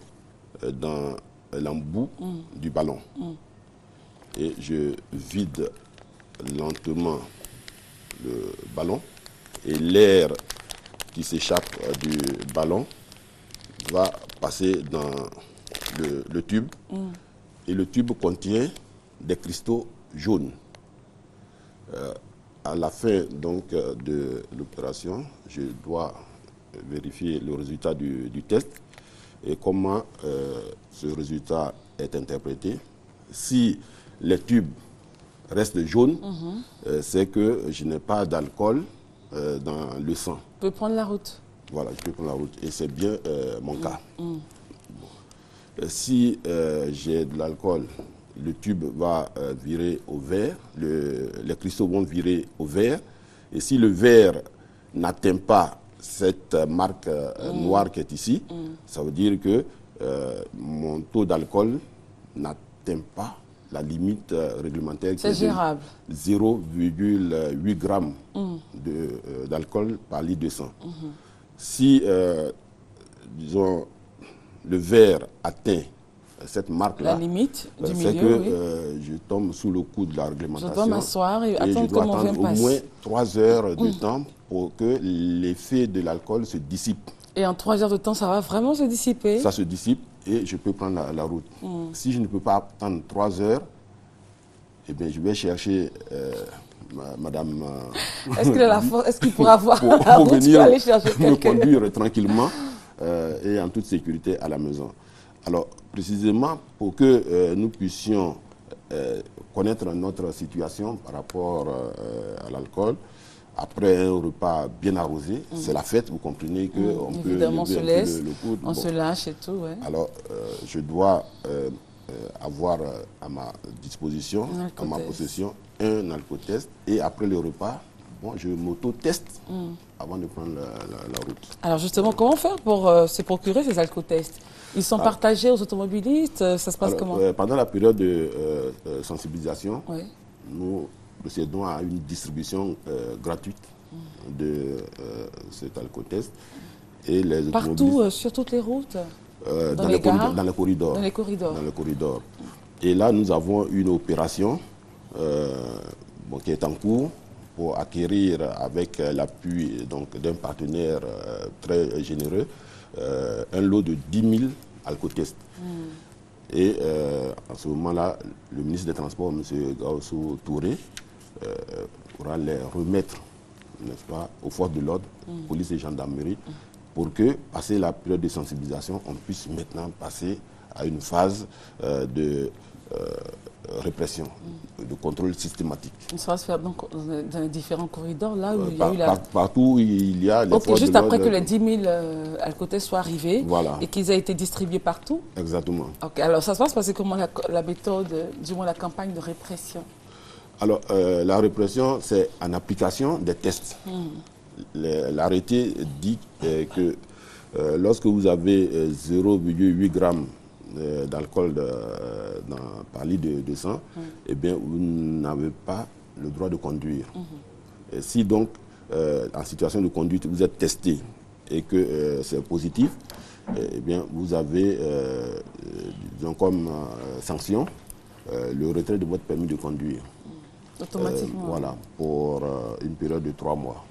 dans l'embout du ballon. Et je vide lentement le ballon et l'air qui s'échappe du ballon va passer dans le tube et le tube contient des cristaux jaunes. À la fin donc de l'opération, je dois vérifier le résultat du test et comment ce résultat est interprété. Si les tubes restent jaunes, c'est que je n'ai pas d'alcool dans le sang. Vous pouvez prendre la route. Voilà, je peux prendre la route et c'est bien mon cas. Bon. Si j'ai de l'alcool, le tube va virer au vert, les cristaux vont virer au vert. Et si le vert n'atteint pas cette marque noire qui est ici, ça veut dire que mon taux d'alcool n'atteint pas la limite réglementaire qui est gérable. 0,8 grammes d'alcool par litre de sang. Si, disons, le vert atteint cette marque-là, la limite du milieu, c'est que je tombe sous le coup de la réglementation. Je dois m'asseoir et attendre je dois comment attendre au moins 3 heures de temps pour que l'effet de l'alcool se dissipe. Et en 3 heures de temps, ça va vraiment se dissiper? Ça se dissipe et je peux prendre la route. Si je ne peux pas attendre 3 heures, eh bien, je vais chercher madame... Est-ce qu'il pourra avoir pour la route venir aller chercher me quelqu'un conduire tranquillement et en toute sécurité à la maison. Alors, précisément, pour que nous puissions connaître notre situation par rapport à l'alcool, après un repas bien arrosé, c'est la fête, vous comprenez qu'on peut évidemment, on se laisse, le coude. on se lâche et tout. Ouais. Alors, je dois avoir à ma disposition, à ma possession, un alcotest. Et après le repas, bon, je m'auto-teste avant de prendre la route. Alors justement, comment faire pour se procurer ces alcotests? Ils sont partagés aux automobilistes? Ça se passe comment? Pendant la période de sensibilisation, nous procédons à une distribution gratuite de cet alcotest. Et les partout, sur toutes les routes? Dans les corridors. Dans les corridors. Dans les corridors. Et là, nous avons une opération qui est en cours pour acquérir, avec l'appui d'un partenaire très généreux, un lot de 10 000 alcotests. Et en ce moment-là, le ministre des Transports, M. Gaussou Touré, pourra les remettre, n'est-ce pas, aux forces de l'ordre, police et gendarmerie, pour que, passé la période de sensibilisation, on puisse maintenant passer à une phase de répression, de contrôle systématique. Ça va se faire donc dans les différents corridors, là où il y a eu la... Partout où il y a les forces juste de l'ordre. après que les 10 000 alcotests soient arrivés et qu'ils aient été distribués partout? Exactement. Ok, alors ça se passe parce que comment la méthode, du moins la campagne de répression? Alors, la répression, c'est en application des tests. L'arrêté dit que lorsque vous avez 0,8 grammes d'alcool par litre de sang, eh bien, vous n'avez pas le droit de conduire. Et si donc, en situation de conduite, vous êtes testé et que c'est positif, eh bien, vous avez, disons, comme sanction le retrait de votre permis de conduire. Automatiquement. Voilà, pour une période de 3 mois.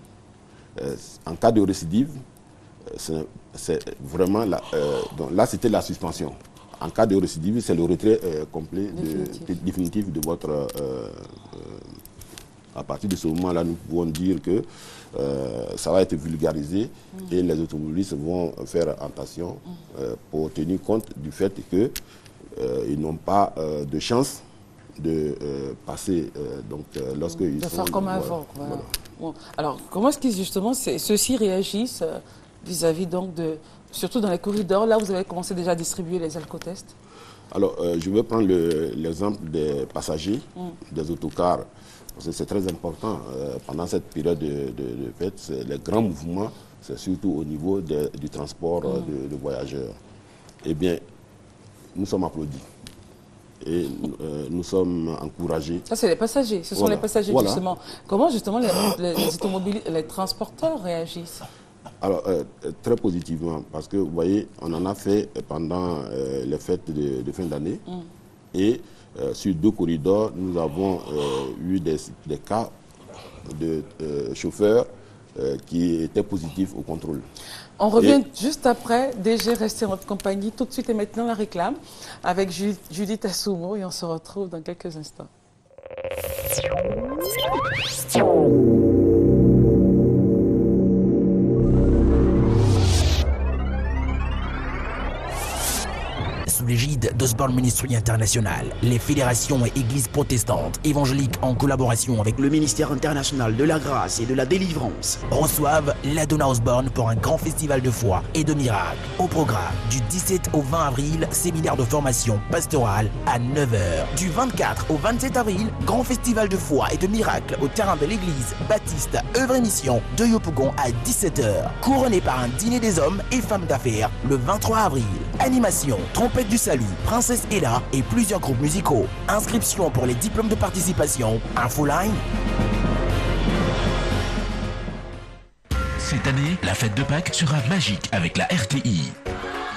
En cas de récidive, c'est vraiment donc là, c'était la suspension. En cas de récidive, c'est le retrait complet définitif de votre... à partir de ce moment-là, nous pouvons dire que ça va être vulgarisé et les automobilistes vont faire attention pour tenir compte du fait qu'ils n'ont pas de chance de passer lorsqu'ils sont... De faire comme avant. Voilà. Bon. Alors, comment est-ce qu'ils, justement, ceux-ci réagissent vis-à-vis donc de... Surtout dans les corridors, là, vous avez commencé déjà à distribuer les alcotests? Alors, je vais prendre l'exemple des passagers des autocars Parce que c'est très important. Pendant cette période de fête, les grands mouvements, c'est surtout au niveau du transport de voyageurs. Eh bien, nous sommes applaudis. Et nous sommes encouragés. Ça, c'est les passagers. Ce sont les passagers, justement. Comment, justement, les transporteurs réagissent? Alors, très positivement, parce que, vous voyez, on en a fait pendant les fêtes de fin d'année. Et sur 2 corridors, nous avons eu des cas de chauffeurs qui étaient positifs au contrôle. On revient juste après. DG, restez en notre compagnie. Tout de suite et maintenant, la réclame avec Judith Assoumo et on se retrouve dans quelques instants. Sous l'égide d'Osborne Ministry International, les fédérations et églises protestantes évangéliques en collaboration avec le ministère international de la grâce et de la délivrance reçoivent l'Adonna Osborne pour un grand festival de foi et de miracles. Au programme, du 17 au 20 avril, séminaire de formation pastorale à 9h. Du 24 au 27 avril, grand festival de foi et de miracles au terrain de l'église Baptiste Œuvre et Mission de Yopougon à 17h. Couronné par un dîner des hommes et femmes d'affaires le 23 avril. Animation, trompette du salut, Princesse Ella et plusieurs groupes musicaux. Inscription pour les diplômes de participation. Infoline. Cette année, la fête de Pâques sera magique avec la RTI.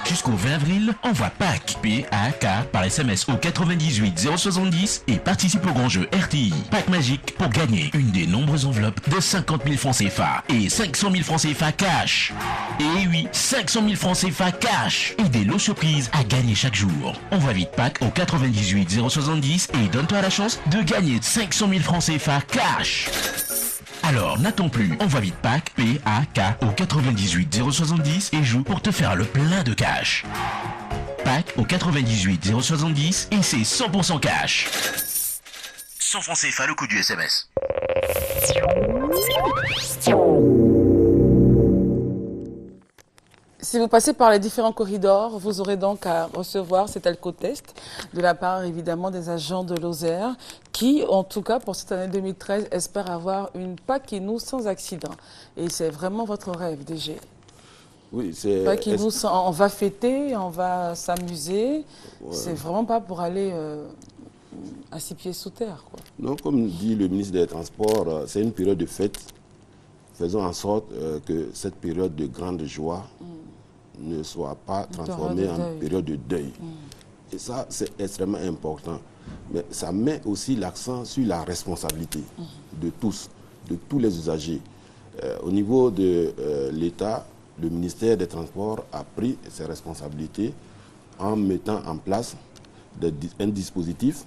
Jusqu'au 20 avril, envoie Pâques, P-A-K, par SMS au 98 070 et participe au grand jeu RTI. Pâques magique pour gagner une des nombreuses enveloppes de 50 000 francs CFA et 500 000 francs CFA cash. Et oui, 500 000 francs CFA cash et des lots surprises à gagner chaque jour. Envoie vite Pâques au 98 070 et donne-toi la chance de gagner 500 000 francs CFA cash. Alors n'attends plus, envoie vite Pâques, P-A-K, au 98 070 et joue pour te faire le plein de cash. Pâques au 98 070 et c'est 100% cash. 100 francs CFA le coût du SMS. Si vous passez par les différents corridors, vous aurez donc à recevoir cet alcotest de la part évidemment des agents de Lozère qui, en tout cas pour cette année 2013, espèrent avoir une Pâques Inou sans accident. Et c'est vraiment votre rêve, DG. Oui, c'est... Pâques Inou, on va fêter, on va s'amuser. Ouais. C'est vraiment pas pour aller à 6 pieds sous terre, quoi. Non, comme dit le ministre des Transports, c'est une période de fête. Faisons en sorte que cette période de grande joie ne soit pas transformée en période de deuil. Et ça, c'est extrêmement important. Mais ça met aussi l'accent sur la responsabilité de tous, de tous les usagers. Au niveau de l'État, le ministère des Transports a pris ses responsabilités en mettant en place un dispositif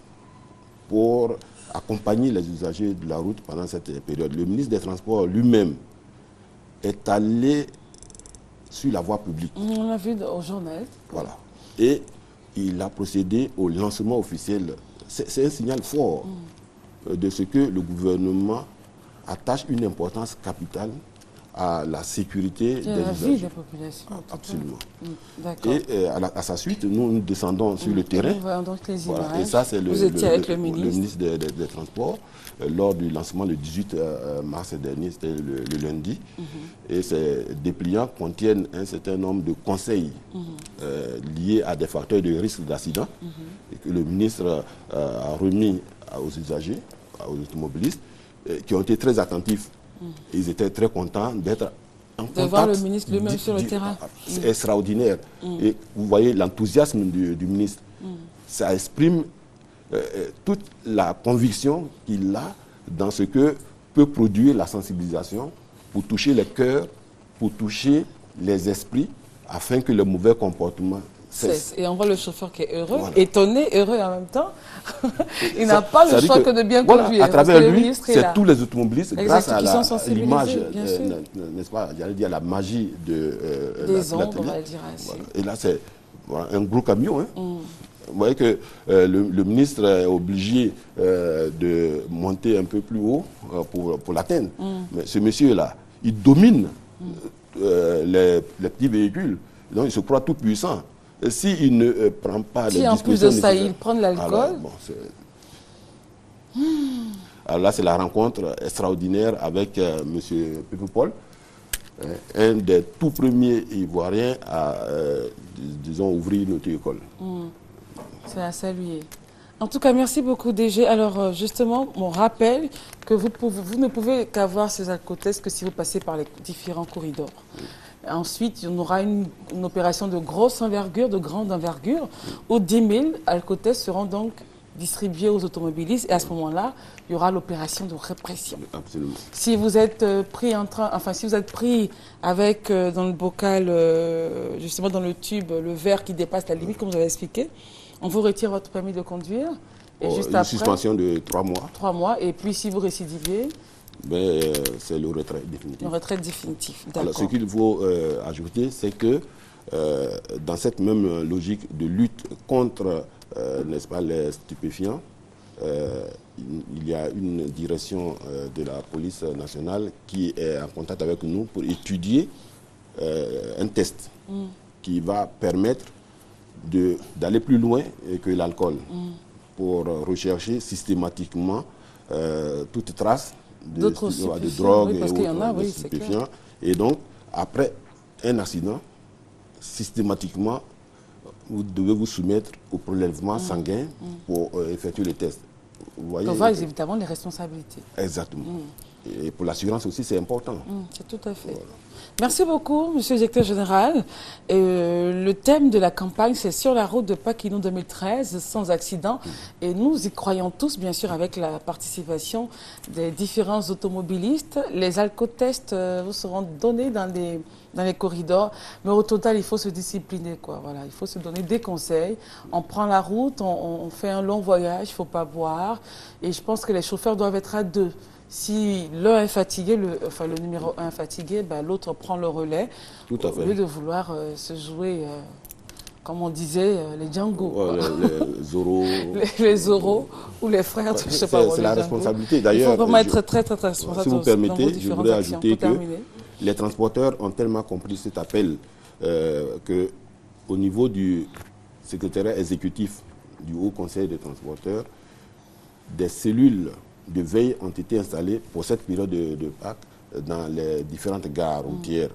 pour accompagner les usagers de la route pendant cette période. Le ministre des Transports lui-même est allé sur la voie publique. On l'a vu au journal. Voilà. Et il a procédé au lancement officiel. C'est un signal fort de ce que le gouvernement attache une importance capitale à la sécurité des usagers. Vie des populations. Absolument. Et à sa suite, nous descendons sur le terrain. Donc les voilà. Et ça, c'est le ministre des Transports lors du lancement le 18 mars dernier, c'était le lundi. Et ces dépliants contiennent un certain nombre de conseils liés à des facteurs de risque d'accident et que le ministre a remis aux usagers, aux automobilistes, qui ont été très attentifs. Ils étaient très contents d'être en contact. De voir le ministre lui-même sur le terrain. C'est extraordinaire. Et vous voyez l'enthousiasme du ministre. Ça exprime toute la conviction qu'il a dans ce que peut produire la sensibilisation pour toucher les cœurs, pour toucher les esprits, afin que le mauvais comportement cesse. Et on voit le chauffeur qui est heureux, étonné, heureux en même temps. Il n'a pas le choix que de bien conduire. À travers lui, c'est tous les automobilistes, grâce à l'image, n'est-ce pas, j'allais dire la magie des ondes, on va le dire ainsi. Voilà. Et là, c'est un gros camion. Hein. Vous voyez que le ministre est obligé de monter un peu plus haut pour l'atteindre. Mais ce monsieur-là, il domine les petits véhicules. Donc, il se croit tout puissant. S'il ne prend pas les dispositions... Si en plus de ça, il prend de l'alcool... Alors là, c'est la rencontre extraordinaire avec M. Pépé Paul, un des tout premiers Ivoiriens à, disons, ouvrir une auto-école. C'est à saluer. En tout cas, merci beaucoup DG. Alors justement, on rappelle que vous ne pouvez qu'avoir ces alcotests que si vous passez par les différents corridors. Ensuite, on aura une opération de grosse envergure, de grande envergure, où 10 000 alcotests seront donc distribués aux automobilistes. Et à ce moment-là, il y aura l'opération de répression. Absolument. Si vous êtes pris si vous êtes pris avec dans le bocal, justement dans le tube, le verre qui dépasse la limite, comme vous avez expliqué, on vous retire votre permis de conduire. Et juste une après, suspension de 3 mois. 3 mois. Et puis, si vous récidiviez, c'est le retrait définitif. Le retrait définitif, d'accord. Alors, ce qu'il faut ajouter, c'est que dans cette même logique de lutte contre, n'est-ce pas, les stupéfiants, il y a une direction de la police nationale qui est en contact avec nous pour étudier un test qui va permettre d'aller plus loin que l'alcool pour rechercher systématiquement toute trace de drogue oui, parce et qu'il y en a, de oui, stupéfiants. Et donc, après un accident, systématiquement, vous devez vous soumettre au prélèvement sanguin pour effectuer le test. Vous voyez, on voit évidemment les responsabilités. Exactement. Et pour l'assurance aussi, c'est important. C'est tout à fait. Voilà. Merci beaucoup, Monsieur le Directeur Général. Le thème de la campagne, c'est Sur la route de Paquinou 2013, sans accident. Et nous y croyons tous, bien sûr, avec la participation des différents automobilistes. Les alcotests vous seront donnés dans les corridors. Mais au total, il faut se discipliner, quoi. Voilà, il faut se donner des conseils. On prend la route, on fait un long voyage, il ne faut pas boire. Et je pense que les chauffeurs doivent être à 2. Si l'un est fatigué, le numéro 1 est fatigué, l'autre prend le relais. Tout à fait. Au lieu de vouloir se jouer, comme on disait, les Django. Les Zorro. les Zorro ou les frères, je sais pas. C'est la responsabilité. D'ailleurs, il faut vraiment être très responsable. Si vous permettez, je voudrais ajouter que les transporteurs ont tellement compris cet appel qu'au niveau du secrétariat exécutif du Haut Conseil des transporteurs, des cellules de veille ont été installées pour cette période de Pâques dans les différentes gares routières.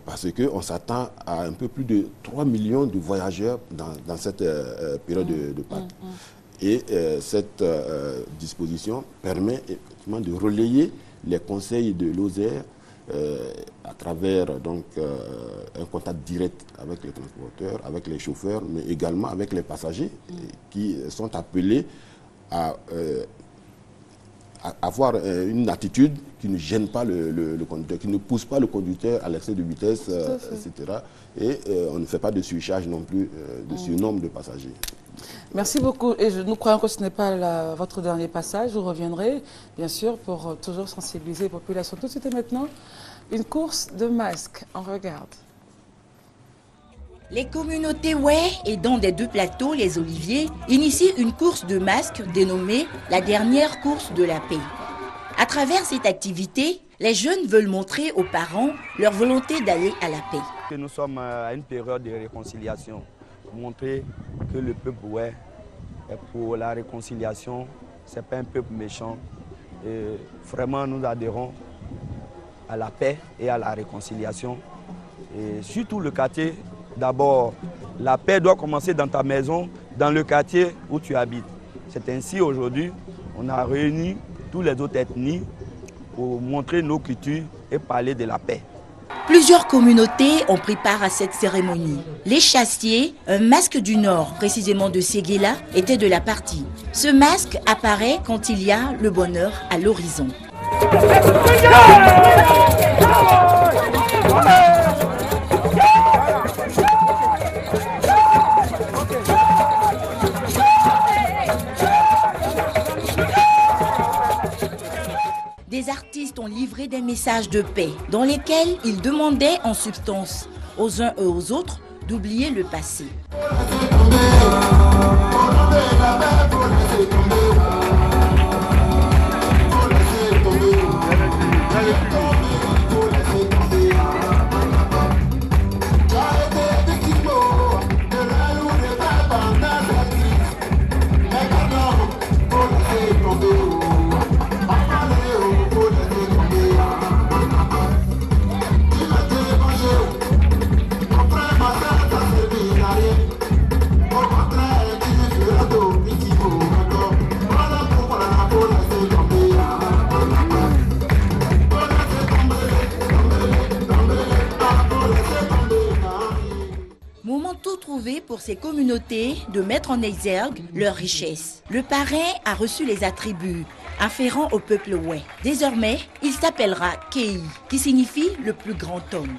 Parce qu'on s'attend à un peu plus de 3 millions de voyageurs dans cette période de Pâques. Et cette disposition permet effectivement de relayer les conseils de l'OSER à travers donc, un contact direct avec les transporteurs, avec les chauffeurs, mais également avec les passagers qui sont appelés à avoir une attitude qui ne gêne pas le conducteur, qui ne pousse pas le conducteur à l'excès de vitesse, etc. Et on ne fait pas de surcharge non plus de surnombre de passagers. Merci beaucoup. Et nous croyons que ce n'est pas votre dernier passage. Vous reviendrez, bien sûr, pour toujours sensibiliser les populations. Tout de suite et maintenant, une course de masques. On regarde. Les communautés Way et dans des 2 plateaux, les Oliviers, initient une course de masques dénommée la dernière course de la paix. À travers cette activité, les jeunes veulent montrer aux parents leur volonté d'aller à la paix. Nous sommes à une période de réconciliation. Montrer que le peuple Way est pour la réconciliation, ce n'est pas un peuple méchant. Et vraiment, nous adhérons à la paix et à la réconciliation. Et surtout le quartier. D'abord, la paix doit commencer dans ta maison, dans le quartier où tu habites. C'est ainsi aujourd'hui, on a réuni toutes les autres ethnies pour montrer nos cultures et parler de la paix. Plusieurs communautés ont pris part à cette cérémonie. Les Chassiers, un masque du Nord, précisément de Séguéla, était de la partie. Ce masque apparaît quand il y a le bonheur à l'horizon. Des artistes ont livré des messages de paix dans lesquels ils demandaient en substance aux uns et aux autres d'oublier le passé. trouvé pour ces communautés de mettre en exergue leur richesse. Le parrain a reçu les attributs afférents au peuple Wé. Désormais, il s'appellera Kei, qui signifie le plus grand homme.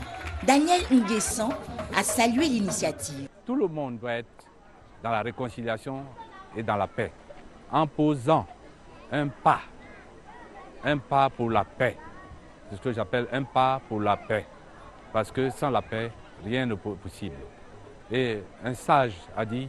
Daniel Nguessan a salué l'initiative. Tout le monde doit être dans la réconciliation et dans la paix, en posant un pas pour la paix. C'est ce que j'appelle un pas pour la paix, parce que sans la paix, rien n'est possible. Et un sage a dit,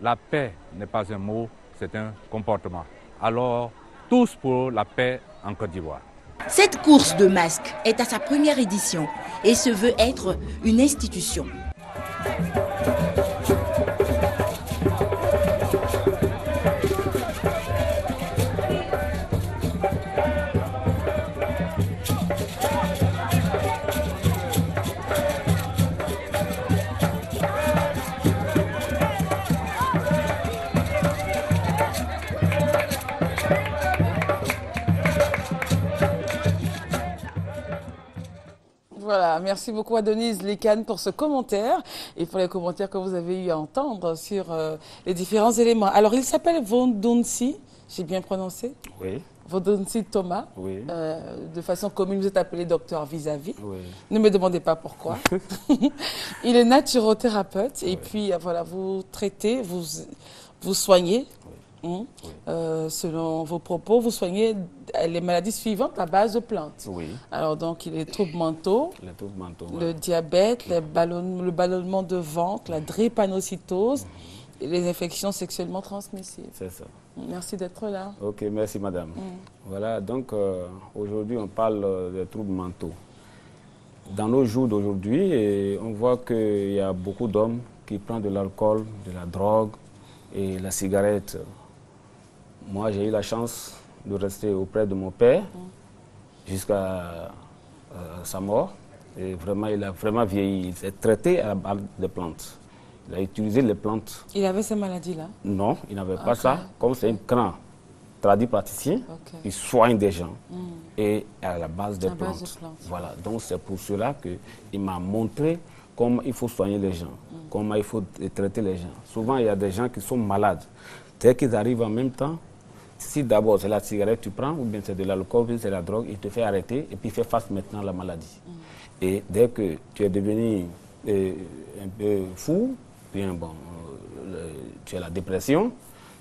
la paix n'est pas un mot, c'est un comportement. Alors, tous pour la paix en Côte d'Ivoire. Cette course de masques est à sa première édition et se veut être une institution. Voilà, merci beaucoup à Denise Lekane pour ce commentaire et pour les commentaires que vous avez eu à entendre sur les différents éléments. Alors, il s'appelle Vondonsi, j'ai bien prononcé? Oui. Vondonsi Thomas. Oui. De façon commune, vous êtes appelé docteur vis-à-vis. Oui. Ne me demandez pas pourquoi. Il est naturothérapeute et puis, voilà, vous traitez, vous soignez. Selon vos propos, vous soignez les maladies suivantes à base de plantes. Oui. Alors donc, il y a les troubles mentaux, le diabète, le ballonnement de ventre, la drépanocytose et les infections sexuellement transmissibles. C'est ça. Merci d'être là. Ok, merci madame. Voilà, donc aujourd'hui on parle des troubles mentaux. Dans nos jours d'aujourd'hui, on voit qu'il y a beaucoup d'hommes qui prennent de l'alcool, de la drogue et la cigarette. Moi, j'ai eu la chance de rester auprès de mon père jusqu'à sa mort. Et vraiment, il a vraiment vieilli. Il s'est traité à la base des plantes. Il a utilisé les plantes. Il avait ces maladies-là? Non, il n'avait pas ça. Comme c'est un grand praticien, il soigne des gens. Et à la base des plantes. Voilà, donc c'est pour cela qu'il m'a montré comment il faut soigner les gens, comment il faut traiter les gens. Souvent, il y a des gens qui sont malades. Dès qu'ils arrivent en même temps, si d'abord c'est la cigarette que tu prends, ou bien c'est de l'alcool, ou bien c'est la drogue, il te fait arrêter et puis il fait face maintenant à la maladie. Et dès que tu es devenu un peu fou, bien bon, tu as la dépression,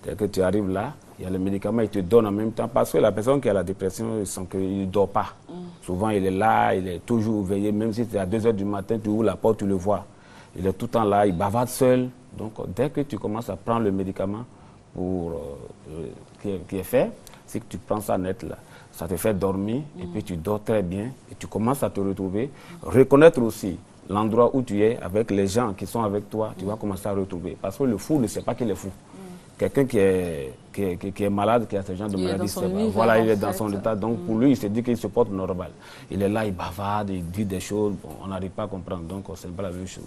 dès que tu arrives là, il y a le médicament, il te donne en même temps, parce que la personne qui a la dépression, il sent qu'il ne dort pas. Souvent, il est là, il est toujours veillé, même si c'est à 2 h du matin, tu ouvres la porte, tu le vois. Il est tout le temps là, il bavarde seul. Donc, dès que tu commences à prendre le médicament qui est fait, c'est que tu prends ça net là. Ça te fait dormir et puis tu dors très bien et tu commences à te retrouver. Reconnaître aussi l'endroit où tu es avec les gens qui sont avec toi, tu vas commencer à retrouver. Parce que le fou ne sait pas qu'il est fou. Quelqu'un qui est malade, qui a ce genre de maladie, voilà, il est dans son état. Donc pour lui, il se dit qu'il se porte normal. Il est là, il bavarde, il dit des choses, bon, on n'arrive pas à comprendre, donc ce n'est pas la même chose.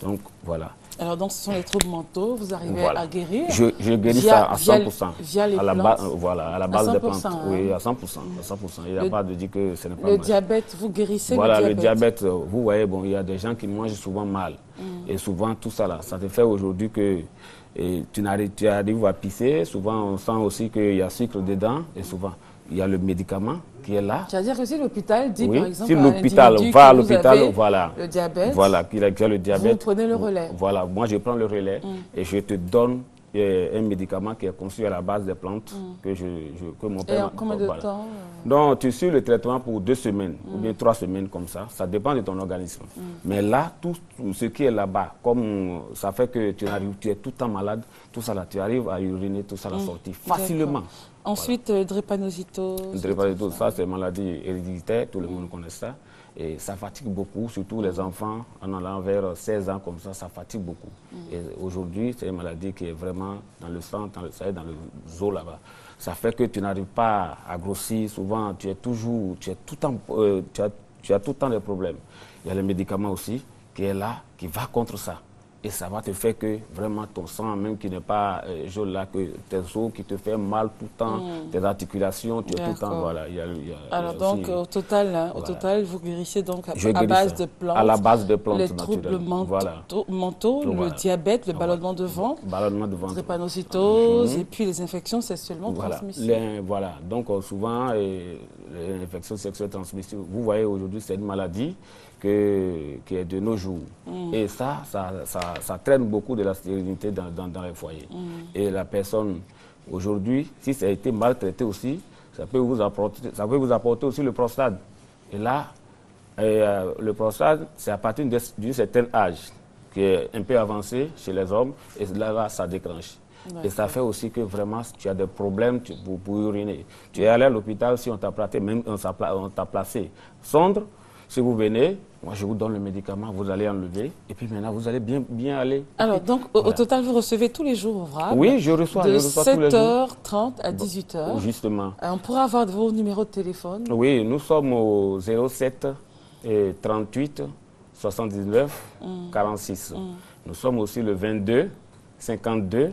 Donc voilà. Alors donc ce sont les troubles mentaux, vous arrivez à guérir? Je guéris ça à 100%. Via les plantes? Voilà, à la base des plantes. Oui, à 100%. Il n'y a pas de dire que ce n'est pas mal. Le diabète, vous guérissez le diabète, vous voyez, bon, il y a des gens qui mangent souvent mal. Et souvent tout ça là, ça te fait aujourd'hui que tu arrives à pisser. Souvent on sent aussi qu'il y a sucre dedans et souvent il y a le médicament qui est là. C'est-à-dire que si l'hôpital dit par exemple si l'hôpital va à l'hôpital, voilà, le diabète, voilà, qu'il a le diabète, vous prenez le relais. Voilà, moi je prends le relais et je te donne un médicament qui est conçu à la base des plantes que mon père m'a. Et en combien de temps Donc tu suis le traitement pour 2 semaines ou bien 3 semaines comme ça. Ça dépend de ton organisme. Mais là, tout ce qui est là-bas, comme ça fait que tu es tout le temps malade, tout ça là, tu arrives à uriner, tout ça là sortir facilement. Ensuite, drépanocytose. Drépanocytose, ça c'est une maladie héréditaire, tout le monde connaît ça. Et ça fatigue beaucoup, surtout les enfants en allant vers 16 ans comme ça fatigue beaucoup. Et aujourd'hui, c'est une maladie qui est vraiment dans le sang, dans le zoo là-bas. Ça fait que tu n'arrives pas à grossir. Souvent, tu as tout le temps des problèmes. Il y a le médicament aussi qui est là, qui va contre ça. Et ça va te faire que vraiment ton sang, même qui n'est pas jaune là, que tes os qui te fait mal tout le temps, tes articulations, tu es tout le temps, voilà. Alors donc aussi, au total, vous guérissez donc à base de plantes. À la base de plantes les troubles mentaux, le diabète, le ballonnement de ventre, drépanocytose et puis les infections sexuellement transmissibles. Voilà, donc souvent, les infections sexuelles transmissibles, vous voyez aujourd'hui, c'est une maladie qui est de nos jours. Et ça traîne beaucoup de la stérilité dans les foyers. Et la personne, aujourd'hui, si ça a été maltraité aussi, ça peut vous apporter aussi le prostate. Et là, le prostate, c'est à partir d'un certain âge qui est un peu avancé chez les hommes, et là ça déclenche. Et ça fait aussi que vraiment, tu as des problèmes pour uriner. Tu es allé à l'hôpital, si on t'a placé sonde, si vous venez, moi je vous donne le médicament, vous allez enlever, et puis maintenant vous allez bien aller. Alors donc au total, vous recevez tous les jours ouvrables? Oui, je reçois tous les jours. De 7h30 à 18h. Justement. On pourra avoir vos numéros de téléphone? Oui, nous sommes au 07 38 79 46. Nous sommes aussi le 22 52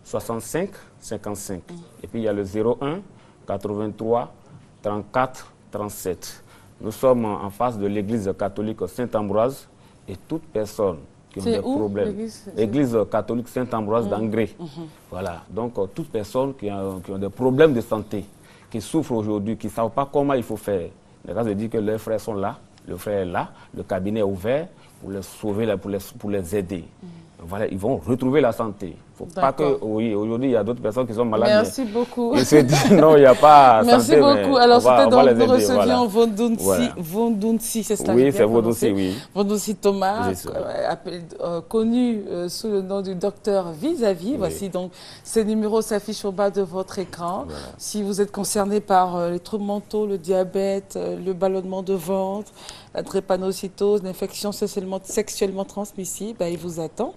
65 55. Et puis il y a le 01 83 34 37. Nous sommes en face de l'église catholique Saint-Ambroise et toute personne qui a des problèmes. L'église catholique Saint-Ambroise d'Angré. Voilà. Donc, toute personne qui a des problèmes de santé, qui souffrent aujourd'hui, qui ne savent pas comment il faut faire. Les gens se disent que leurs frères sont là, le frère est là, le cabinet est ouvert pour les sauver, pour les aider. Voilà, ils vont retrouver la santé. Il ne faut pas que, oui, aujourd'hui, il y a d'autres personnes qui sont malades. Merci beaucoup. Ils se disent, non, il n'y a pas Merci santé. Merci beaucoup. Alors, c'était donc, nous recevions voilà. Vondounsi, c'est ça? Oui, c'est Vondounsi, oui. Vondounsi Thomas, connu sous le nom du docteur Vis-à-Vis. Oui. Voici donc, ces numéros s'affichent au bas de votre écran. Voilà. Si vous êtes concerné par les troubles mentaux, le diabète, le ballonnement de ventre, la drépanocytose, l'infection sexuellement transmissible, il vous attend.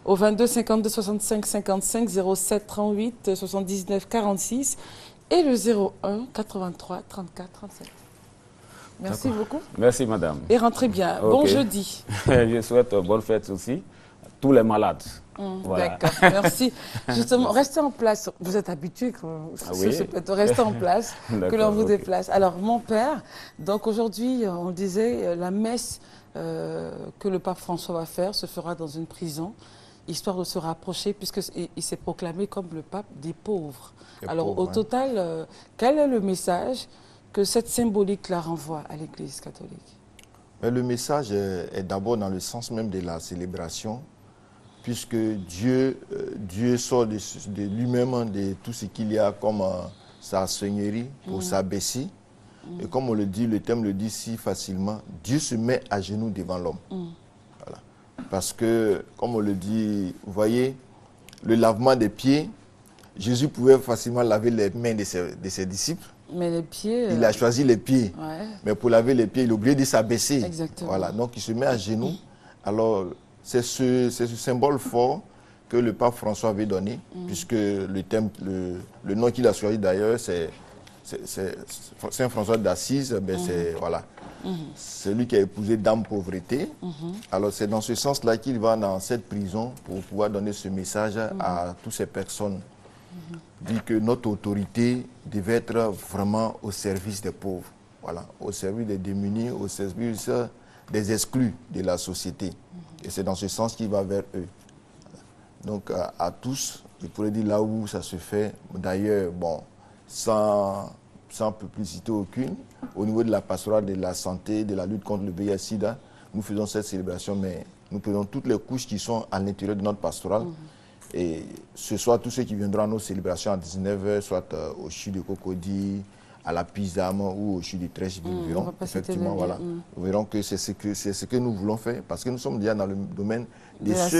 Au 22 52 65 55 07 38 79 46 et le 01 83 34 37. Merci beaucoup. Merci madame. Et rentrez bien. Okay. Bon jeudi. Je souhaite bonne fête aussi à tous les malades. Voilà. D'accord, merci. Justement, restez en place. Vous êtes habitué de rester en place, que l'on vous déplace. Alors, mon père, donc aujourd'hui, on disait, la messe que le pape François va faire se fera dans une prison, histoire de se rapprocher, puisqu'il s'est proclamé comme le pape des pauvres. Alors, au total, quel est le message que cette symbolique-là renvoie à l'Église catholique? Le message est d'abord dans le sens même de la célébration, puisque Dieu sort de lui-même de tout ce qu'il y a comme sa seigneurie pour s'abaisser. Et comme on le dit, le thème le dit si facilement, Dieu se met à genoux devant l'homme. Voilà. Parce que, comme on le dit, vous voyez, le lavement des pieds, Jésus pouvait facilement laver les mains de ses disciples. Mais les pieds... Il a choisi les pieds. Ouais. Mais pour laver les pieds, il est obligé de s'abaisser. Exactement. Voilà. Donc il se met à genoux. Alors, c'est ce symbole fort que le pape François avait donné, puisque le nom qu'il a choisi d'ailleurs, c'est Saint François d'Assise. C'est lui qui a épousé Dame Pauvreté. Alors c'est dans ce sens-là qu'il va dans cette prison pour pouvoir donner ce message à toutes ces personnes. Dit que notre autorité devait être vraiment au service des pauvres, voilà, au service des démunis, au service des exclus de la société. Et c'est dans ce sens qu'il va vers eux. Donc à tous, je pourrais dire là où ça se fait, d'ailleurs, bon, sans publicité aucune, au niveau de la pastorale de la santé, de la lutte contre le VIH-Sida, nous faisons cette célébration, mais nous prenons toutes les couches qui sont à l'intérieur de notre pastorale. Et ce soir, tous ceux qui viendront à nos célébrations à 19h, soit au CHU de Cocody, à la Pisame ou au CHU de Trèche, nous verrons, effectivement, voilà, nous verrons que c'est ce que nous voulons faire, parce que nous sommes déjà dans le domaine de ceux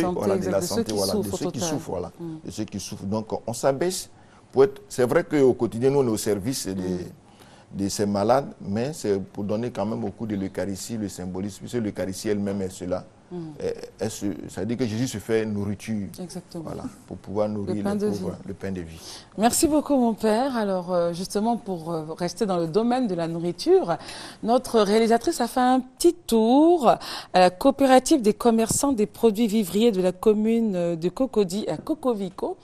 qui souffrent, voilà, de ceux qui souffrent. Donc, on s'abaisse pour être... C'est vrai qu'au quotidien, nous, on est au service de ces malades, mais c'est pour donner quand même au coup de l'Eucharistie, le symbolisme, puisque l'Eucharistie elle-même est cela. ça veut dire que Jésus se fait nourriture. Exactement. Voilà, pour pouvoir nourrir le pain de vie. Merci beaucoup, mon père. Alors, justement, pour rester dans le domaine de la nourriture, notre réalisatrice a fait un petit tour à la coopérative des commerçants des produits vivriers de la commune de Cocody à Cocovico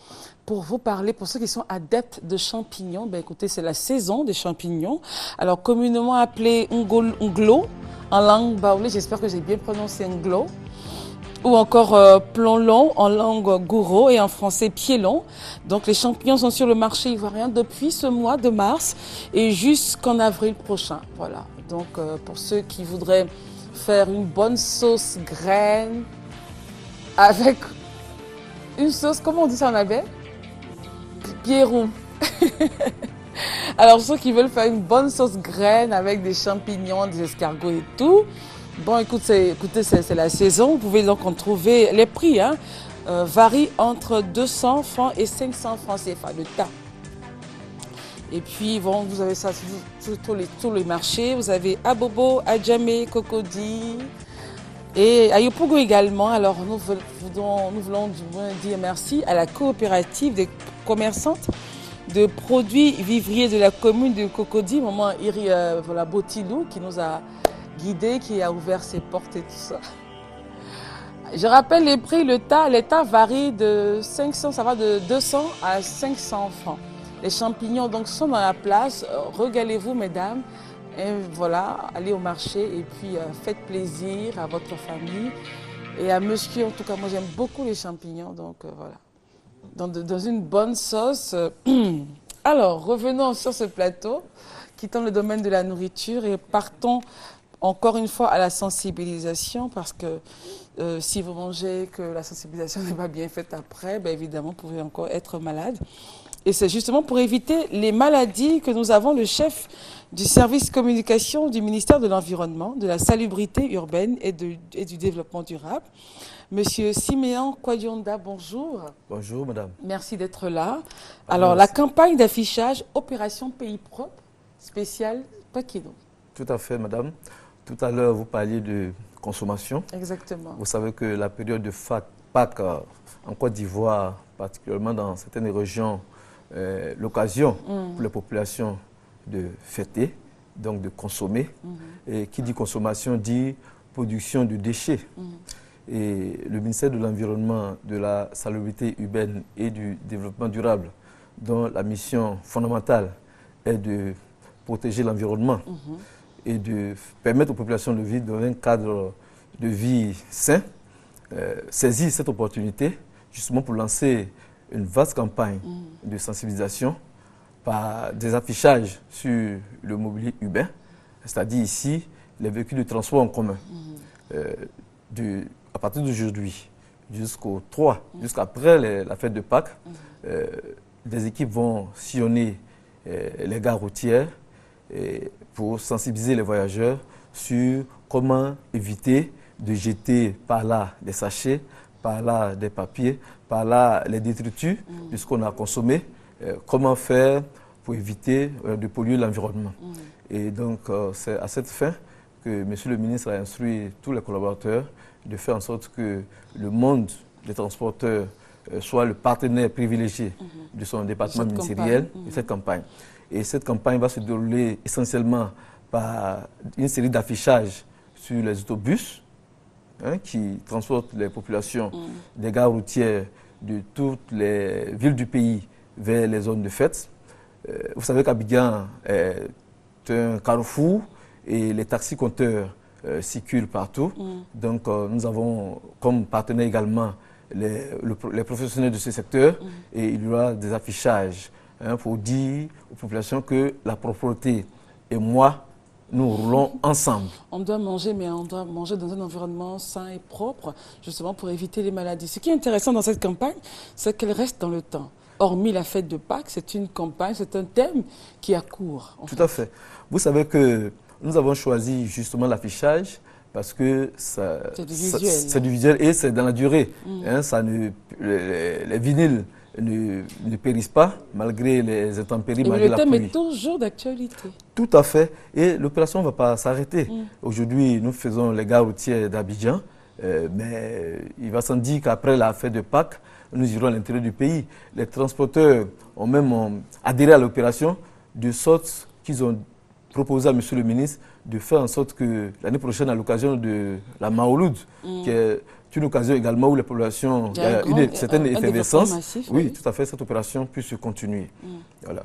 pour vous parler, pour ceux qui sont adeptes de champignons. Ben, écoutez, c'est la saison des champignons. Alors, communément appelé nglo, en langue baoulé, j'espère que j'ai bien prononcé nglo, ou encore plomb-long en langue gouro et en français pied-long. Donc les champignons sont sur le marché ivoirien depuis ce mois de mars et jusqu'en avril prochain. Voilà. Donc pour ceux qui voudraient faire une bonne sauce graine avec une sauce, comment on dit ça en abé? Pierrot. Alors ceux qui veulent faire une bonne sauce graine avec des champignons, des escargots et tout, bon, écoutez, c'est la saison. Vous pouvez donc en trouver. Les prix varient entre 200 francs et 500 francs CFA, le tas. Et puis, bon, vous avez ça sur tous les marchés. Vous avez Abobo, Adjamé, Cocody et Ayopogo également. Alors, nous voulons du moins dire merci à la coopérative des commerçantes de produits vivriers de la commune de Cocody, maman Iri Botilou, qui nous a guidé, qui a ouvert ses portes et tout ça. Je rappelle les prix, les tas varient de 500, ça va de 200 à 500 francs. Les champignons donc sont dans la place, régalez-vous mesdames, et voilà, allez au marché et puis faites plaisir à votre famille et à monsieur. En tout cas, moi j'aime beaucoup les champignons, donc voilà. Dans une bonne sauce. Alors, revenons sur ce plateau, quittons le domaine de la nourriture et partons encore une fois à la sensibilisation, parce que si vous mangez que la sensibilisation n'est pas bien faite après, ben évidemment, vous pouvez encore être malade. Et c'est justement pour éviter les maladies que nous avons le chef du service communication du ministère de l'Environnement, de la salubrité urbaine et du développement durable. Monsieur Siméon Kwayonda, bonjour. Bonjour, madame. Merci d'être là. Alors, la campagne d'affichage Opération Pays Propre, spéciale Paquino. Tout à fait, madame. Tout à l'heure, vous parliez de consommation. Exactement. Vous savez que la période de Pâques en Côte d'Ivoire, particulièrement dans certaines régions, l'occasion pour les populations de fêter, donc de consommer. Et qui dit consommation dit production de déchets. Et le ministère de l'Environnement, de la salubrité urbaine et du développement durable, dont la mission fondamentale est de protéger l'environnement et de permettre aux populations de vivre dans un cadre de vie sain, saisit cette opportunité justement pour lancer une vaste campagne de sensibilisation par des affichages sur le mobilier urbain, c'est-à-dire ici les véhicules de transport en commun. À partir d'aujourd'hui jusqu'au 3, jusqu'après la fête de Pâques, des équipes vont sillonner les gares routières pour sensibiliser les voyageurs sur comment éviter de jeter par là des sachets, par là des papiers, par là les détritus de ce qu'on a consommé, comment faire pour éviter de polluer l'environnement. Et donc c'est à cette fin que Monsieur le ministre a instruit tous les collaborateurs de faire en sorte que le monde des transporteurs soit le partenaire privilégié de son département ministériel de cette campagne. Et cette campagne va se dérouler essentiellement par une série d'affichages sur les autobus qui transportent les populations des gares routières de toutes les villes du pays vers les zones de fête. Vous savez qu'Abidjan est un carrefour et les taxis-compteurs circulent partout. Donc nous avons comme partenaire également les professionnels de ce secteur et il y aura des affichages pour dire aux populations que la propreté et moi, nous roulons ensemble. On doit manger, mais on doit manger dans un environnement sain et propre, justement pour éviter les maladies. Ce qui est intéressant dans cette campagne, c'est qu'elle reste dans le temps. Hormis la fête de Pâques, c'est une campagne, c'est un thème qui a cours. Tout à fait. Vous savez que nous avons choisi justement l'affichage parce que c'est du visuel et c'est dans la durée. Les vinyles ne périssent pas malgré les intempéries, malgré la pluie. Le thème est toujours d'actualité. Tout à fait. Et l'opération ne va pas s'arrêter. Aujourd'hui, nous faisons les gares routières d'Abidjan Mais il va sans dire qu'après la fête de Pâques, nous irons à l'intérieur du pays. Les transporteurs ont même adhéré à l'opération, de sorte qu'ils ont proposé à M. le ministre de faire en sorte que l'année prochaine, à l'occasion de la Maouloud, qui est une occasion également où les populations, il y a une certaine effervescence, massif, oui, tout à fait, cette opération puisse se continuer. Voilà.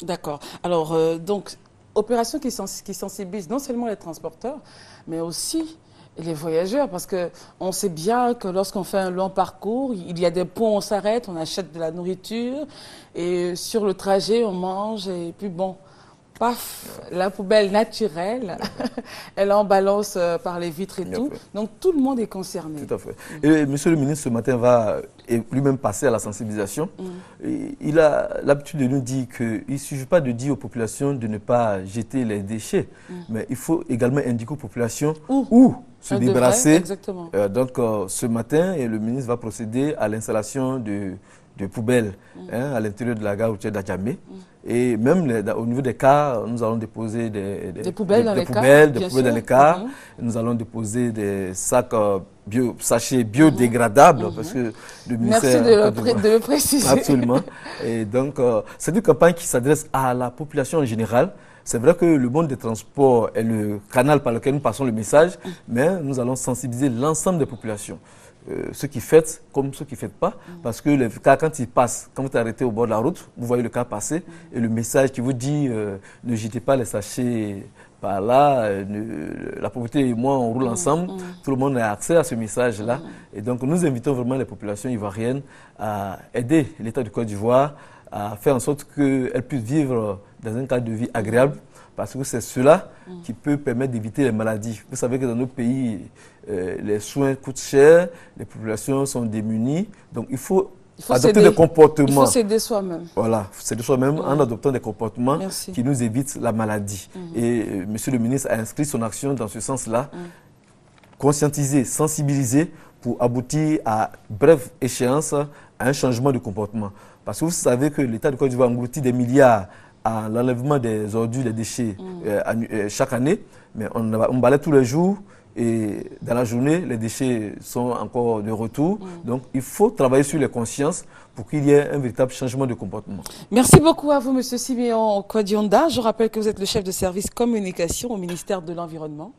D'accord. Alors, donc, opération qui sensibilise non seulement les transporteurs, mais aussi les voyageurs, parce qu'on sait bien que lorsqu'on fait un long parcours, il y a des points où on s'arrête, on achète de la nourriture, et sur le trajet, on mange, et puis bon, paf, la poubelle naturelle, elle en balance par les vitres et tout. Donc tout le monde est concerné. Tout à fait. Et monsieur le ministre, ce matin, va lui-même passer à la sensibilisation. Et il a l'habitude de nous dire qu'il ne suffit pas de dire aux populations de ne pas jeter les déchets, mais il faut également indiquer aux populations où se débarrasser. Donc ce matin, le ministre va procéder à l'installation de poubelles à l'intérieur de la gare routière d'Adjamé. Et même au niveau des cars, nous allons déposer des poubelles dans les cars. Nous allons déposer des sacs sachets biodégradables. Parce que le ministère, merci de le préciser. Absolument. Et donc, c'est une campagne qui s'adresse à la population en général. C'est vrai que le monde des transports est le canal par lequel nous passons le message, mais nous allons sensibiliser l'ensemble des populations. Ceux qui fêtent comme ceux qui ne fêtent pas, parce que les cas, quand ils passent, quand vous êtes arrêté au bord de la route, vous voyez le cas passer, et le message qui vous dit ne jetez pas les sachets par là, la propriété et moi on roule ensemble, tout le monde a accès à ce message-là. Et donc nous invitons vraiment les populations ivoiriennes à aider l'État du Côte d'Ivoire à faire en sorte qu'elles puissent vivre dans un cadre de vie agréable, parce que c'est cela qui peut permettre d'éviter les maladies. Vous savez que dans nos pays, les soins coûtent cher, les populations sont démunies, donc il faut adopter des comportements. Il faut s'aider soi-même. Voilà, s'aider soi-même en adoptant des comportements qui nous évitent la maladie. Et monsieur le ministre a inscrit son action dans ce sens-là, conscientiser, sensibiliser pour aboutir à brève échéance à un changement de comportement. Parce que vous savez que l'État du Côte d'Ivoire engloutit des milliards à l'enlèvement des ordures, des déchets chaque année, mais on balaie tous les jours et dans la journée, les déchets sont encore de retour. Donc, il faut travailler sur les consciences pour qu'il y ait un véritable changement de comportement. Merci beaucoup à vous, M. Siméon Kodionda. Je rappelle que vous êtes le chef de service communication au ministère de l'Environnement,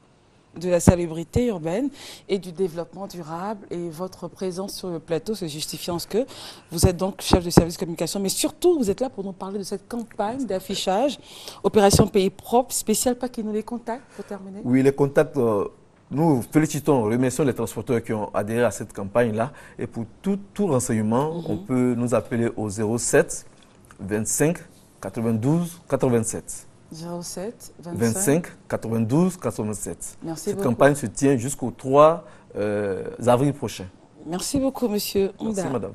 de la salubrité urbaine et du développement durable, et votre présence sur le plateau se justifie en ce que vous êtes donc chef de service communication, mais surtout vous êtes là pour nous parler de cette campagne d'affichage Opération Pays Propre, spécial pas qui nous les contacte pour terminer. Oui, les contacts, nous félicitons, remercions les transporteurs qui ont adhéré à cette campagne-là, et pour tout renseignement, on peut nous appeler au 07 25 92 87. 07 25 92 87. Merci Cette beaucoup. campagne se tient jusqu'au 3 avril prochain. Merci beaucoup, monsieur Onda. Merci, madame.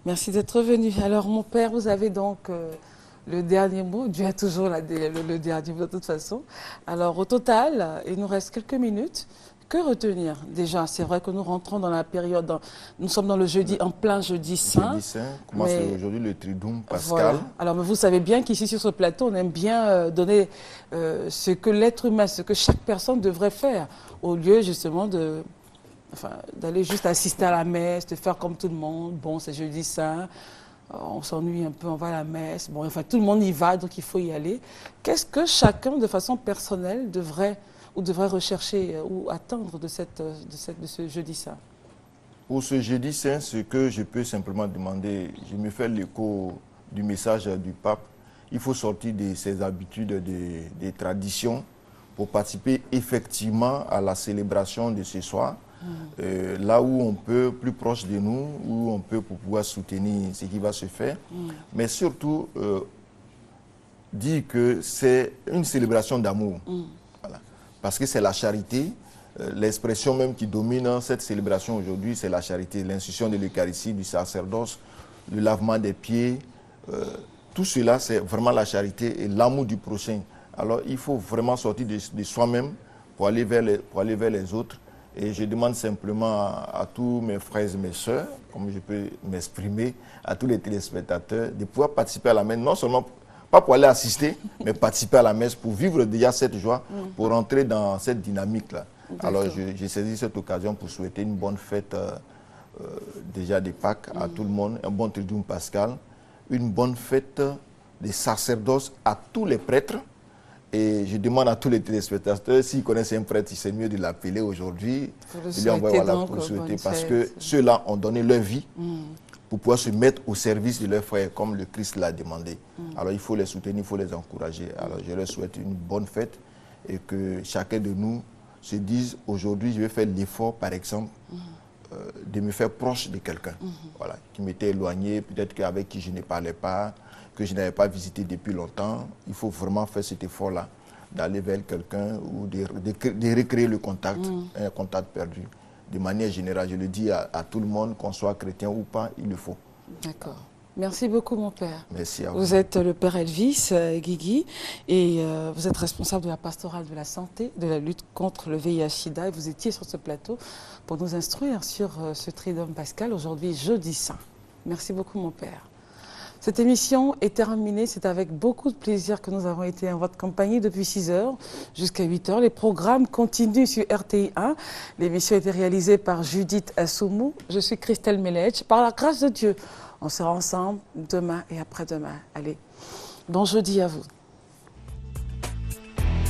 Merci d'être venu. Alors, mon père, vous avez donc le dernier mot. Dieu a toujours le dernier mot de toute façon. Alors, au total, il nous reste quelques minutes. Que retenir? Déjà, c'est vrai que nous rentrons dans la période, nous sommes dans le jeudi, en plein jeudi saint. Jeudi saint, commence aujourd'hui le Triduum Pascal. Voilà. Alors, mais vous savez bien qu'ici, sur ce plateau, on aime bien donner ce que l'être humain, ce que chaque personne devrait faire, au lieu justement d'aller juste assister à la messe, de faire comme tout le monde. Bon, c'est jeudi saint, on s'ennuie un peu, on va à la messe. Bon, enfin, tout le monde y va, donc il faut y aller. Qu'est-ce que chacun, de façon personnelle, devrait rechercher ou atteindre de ce jeudi saint? Pour ce jeudi saint, ce que je peux simplement demander, je me fais l'écho du message du pape, il faut sortir de ses habitudes, des traditions, pour participer effectivement à la célébration de ce soir, là où on peut, plus proche de nous, où on peut pour pouvoir soutenir ce qui va se faire, mais surtout dire que c'est une célébration d'amour. Parce que c'est la charité, l'expression même qui domine cette célébration aujourd'hui, c'est la charité, l'institution de l'Eucharistie, du sacerdoce, le lavement des pieds, tout cela c'est vraiment la charité et l'amour du prochain. Alors il faut vraiment sortir de soi-même pour aller vers les autres. Et je demande simplement à tous mes frères et mes sœurs, comme je peux m'exprimer, à tous les téléspectateurs, de pouvoir participer à la messe, non seulement pas pour aller assister, mais participer à la messe pour vivre déjà cette joie, pour entrer dans cette dynamique-là. Alors, j'ai saisi cette occasion pour souhaiter une bonne fête déjà des Pâques à tout le monde, un bon Triduum pascal, une bonne fête des sacerdoces à tous les prêtres. Et je demande à tous les téléspectateurs, s'ils connaissent un prêtre, c'est mieux de l'appeler aujourd'hui. Il lui envoie pour le souhaiter, parce que ceux-là ont donné leur vie pour pouvoir se mettre au service de leurs frères, comme le Christ l'a demandé. Alors il faut les soutenir, il faut les encourager. Alors je leur souhaite une bonne fête et que chacun de nous se dise, aujourd'hui je vais faire l'effort, par exemple, de me faire proche de quelqu'un, voilà, qui m'était éloigné, peut-être qu'avec qui je ne parlais pas, que je n'avais pas visité depuis longtemps. Il faut vraiment faire cet effort-là, d'aller vers quelqu'un ou de recréer le contact, un contact perdu. De manière générale, je le dis à tout le monde, qu'on soit chrétien ou pas, il le faut. D'accord. Merci beaucoup, mon père. Merci à vous. Vous êtes le père Elvis Guigui et vous êtes responsable de la pastorale de la santé, de la lutte contre le VIH-Sida. Et vous étiez sur ce plateau pour nous instruire sur ce Triduum pascal, aujourd'hui jeudi saint. Merci beaucoup, mon père. Cette émission est terminée. C'est avec beaucoup de plaisir que nous avons été en votre compagnie depuis 6 h jusqu'à 8 h. Les programmes continuent sur RTI 1. L'émission a été réalisée par Judith Assoumou. Je suis Christelle Melech. Par la grâce de Dieu, on sera ensemble demain et après-demain. Allez, bon jeudi à vous.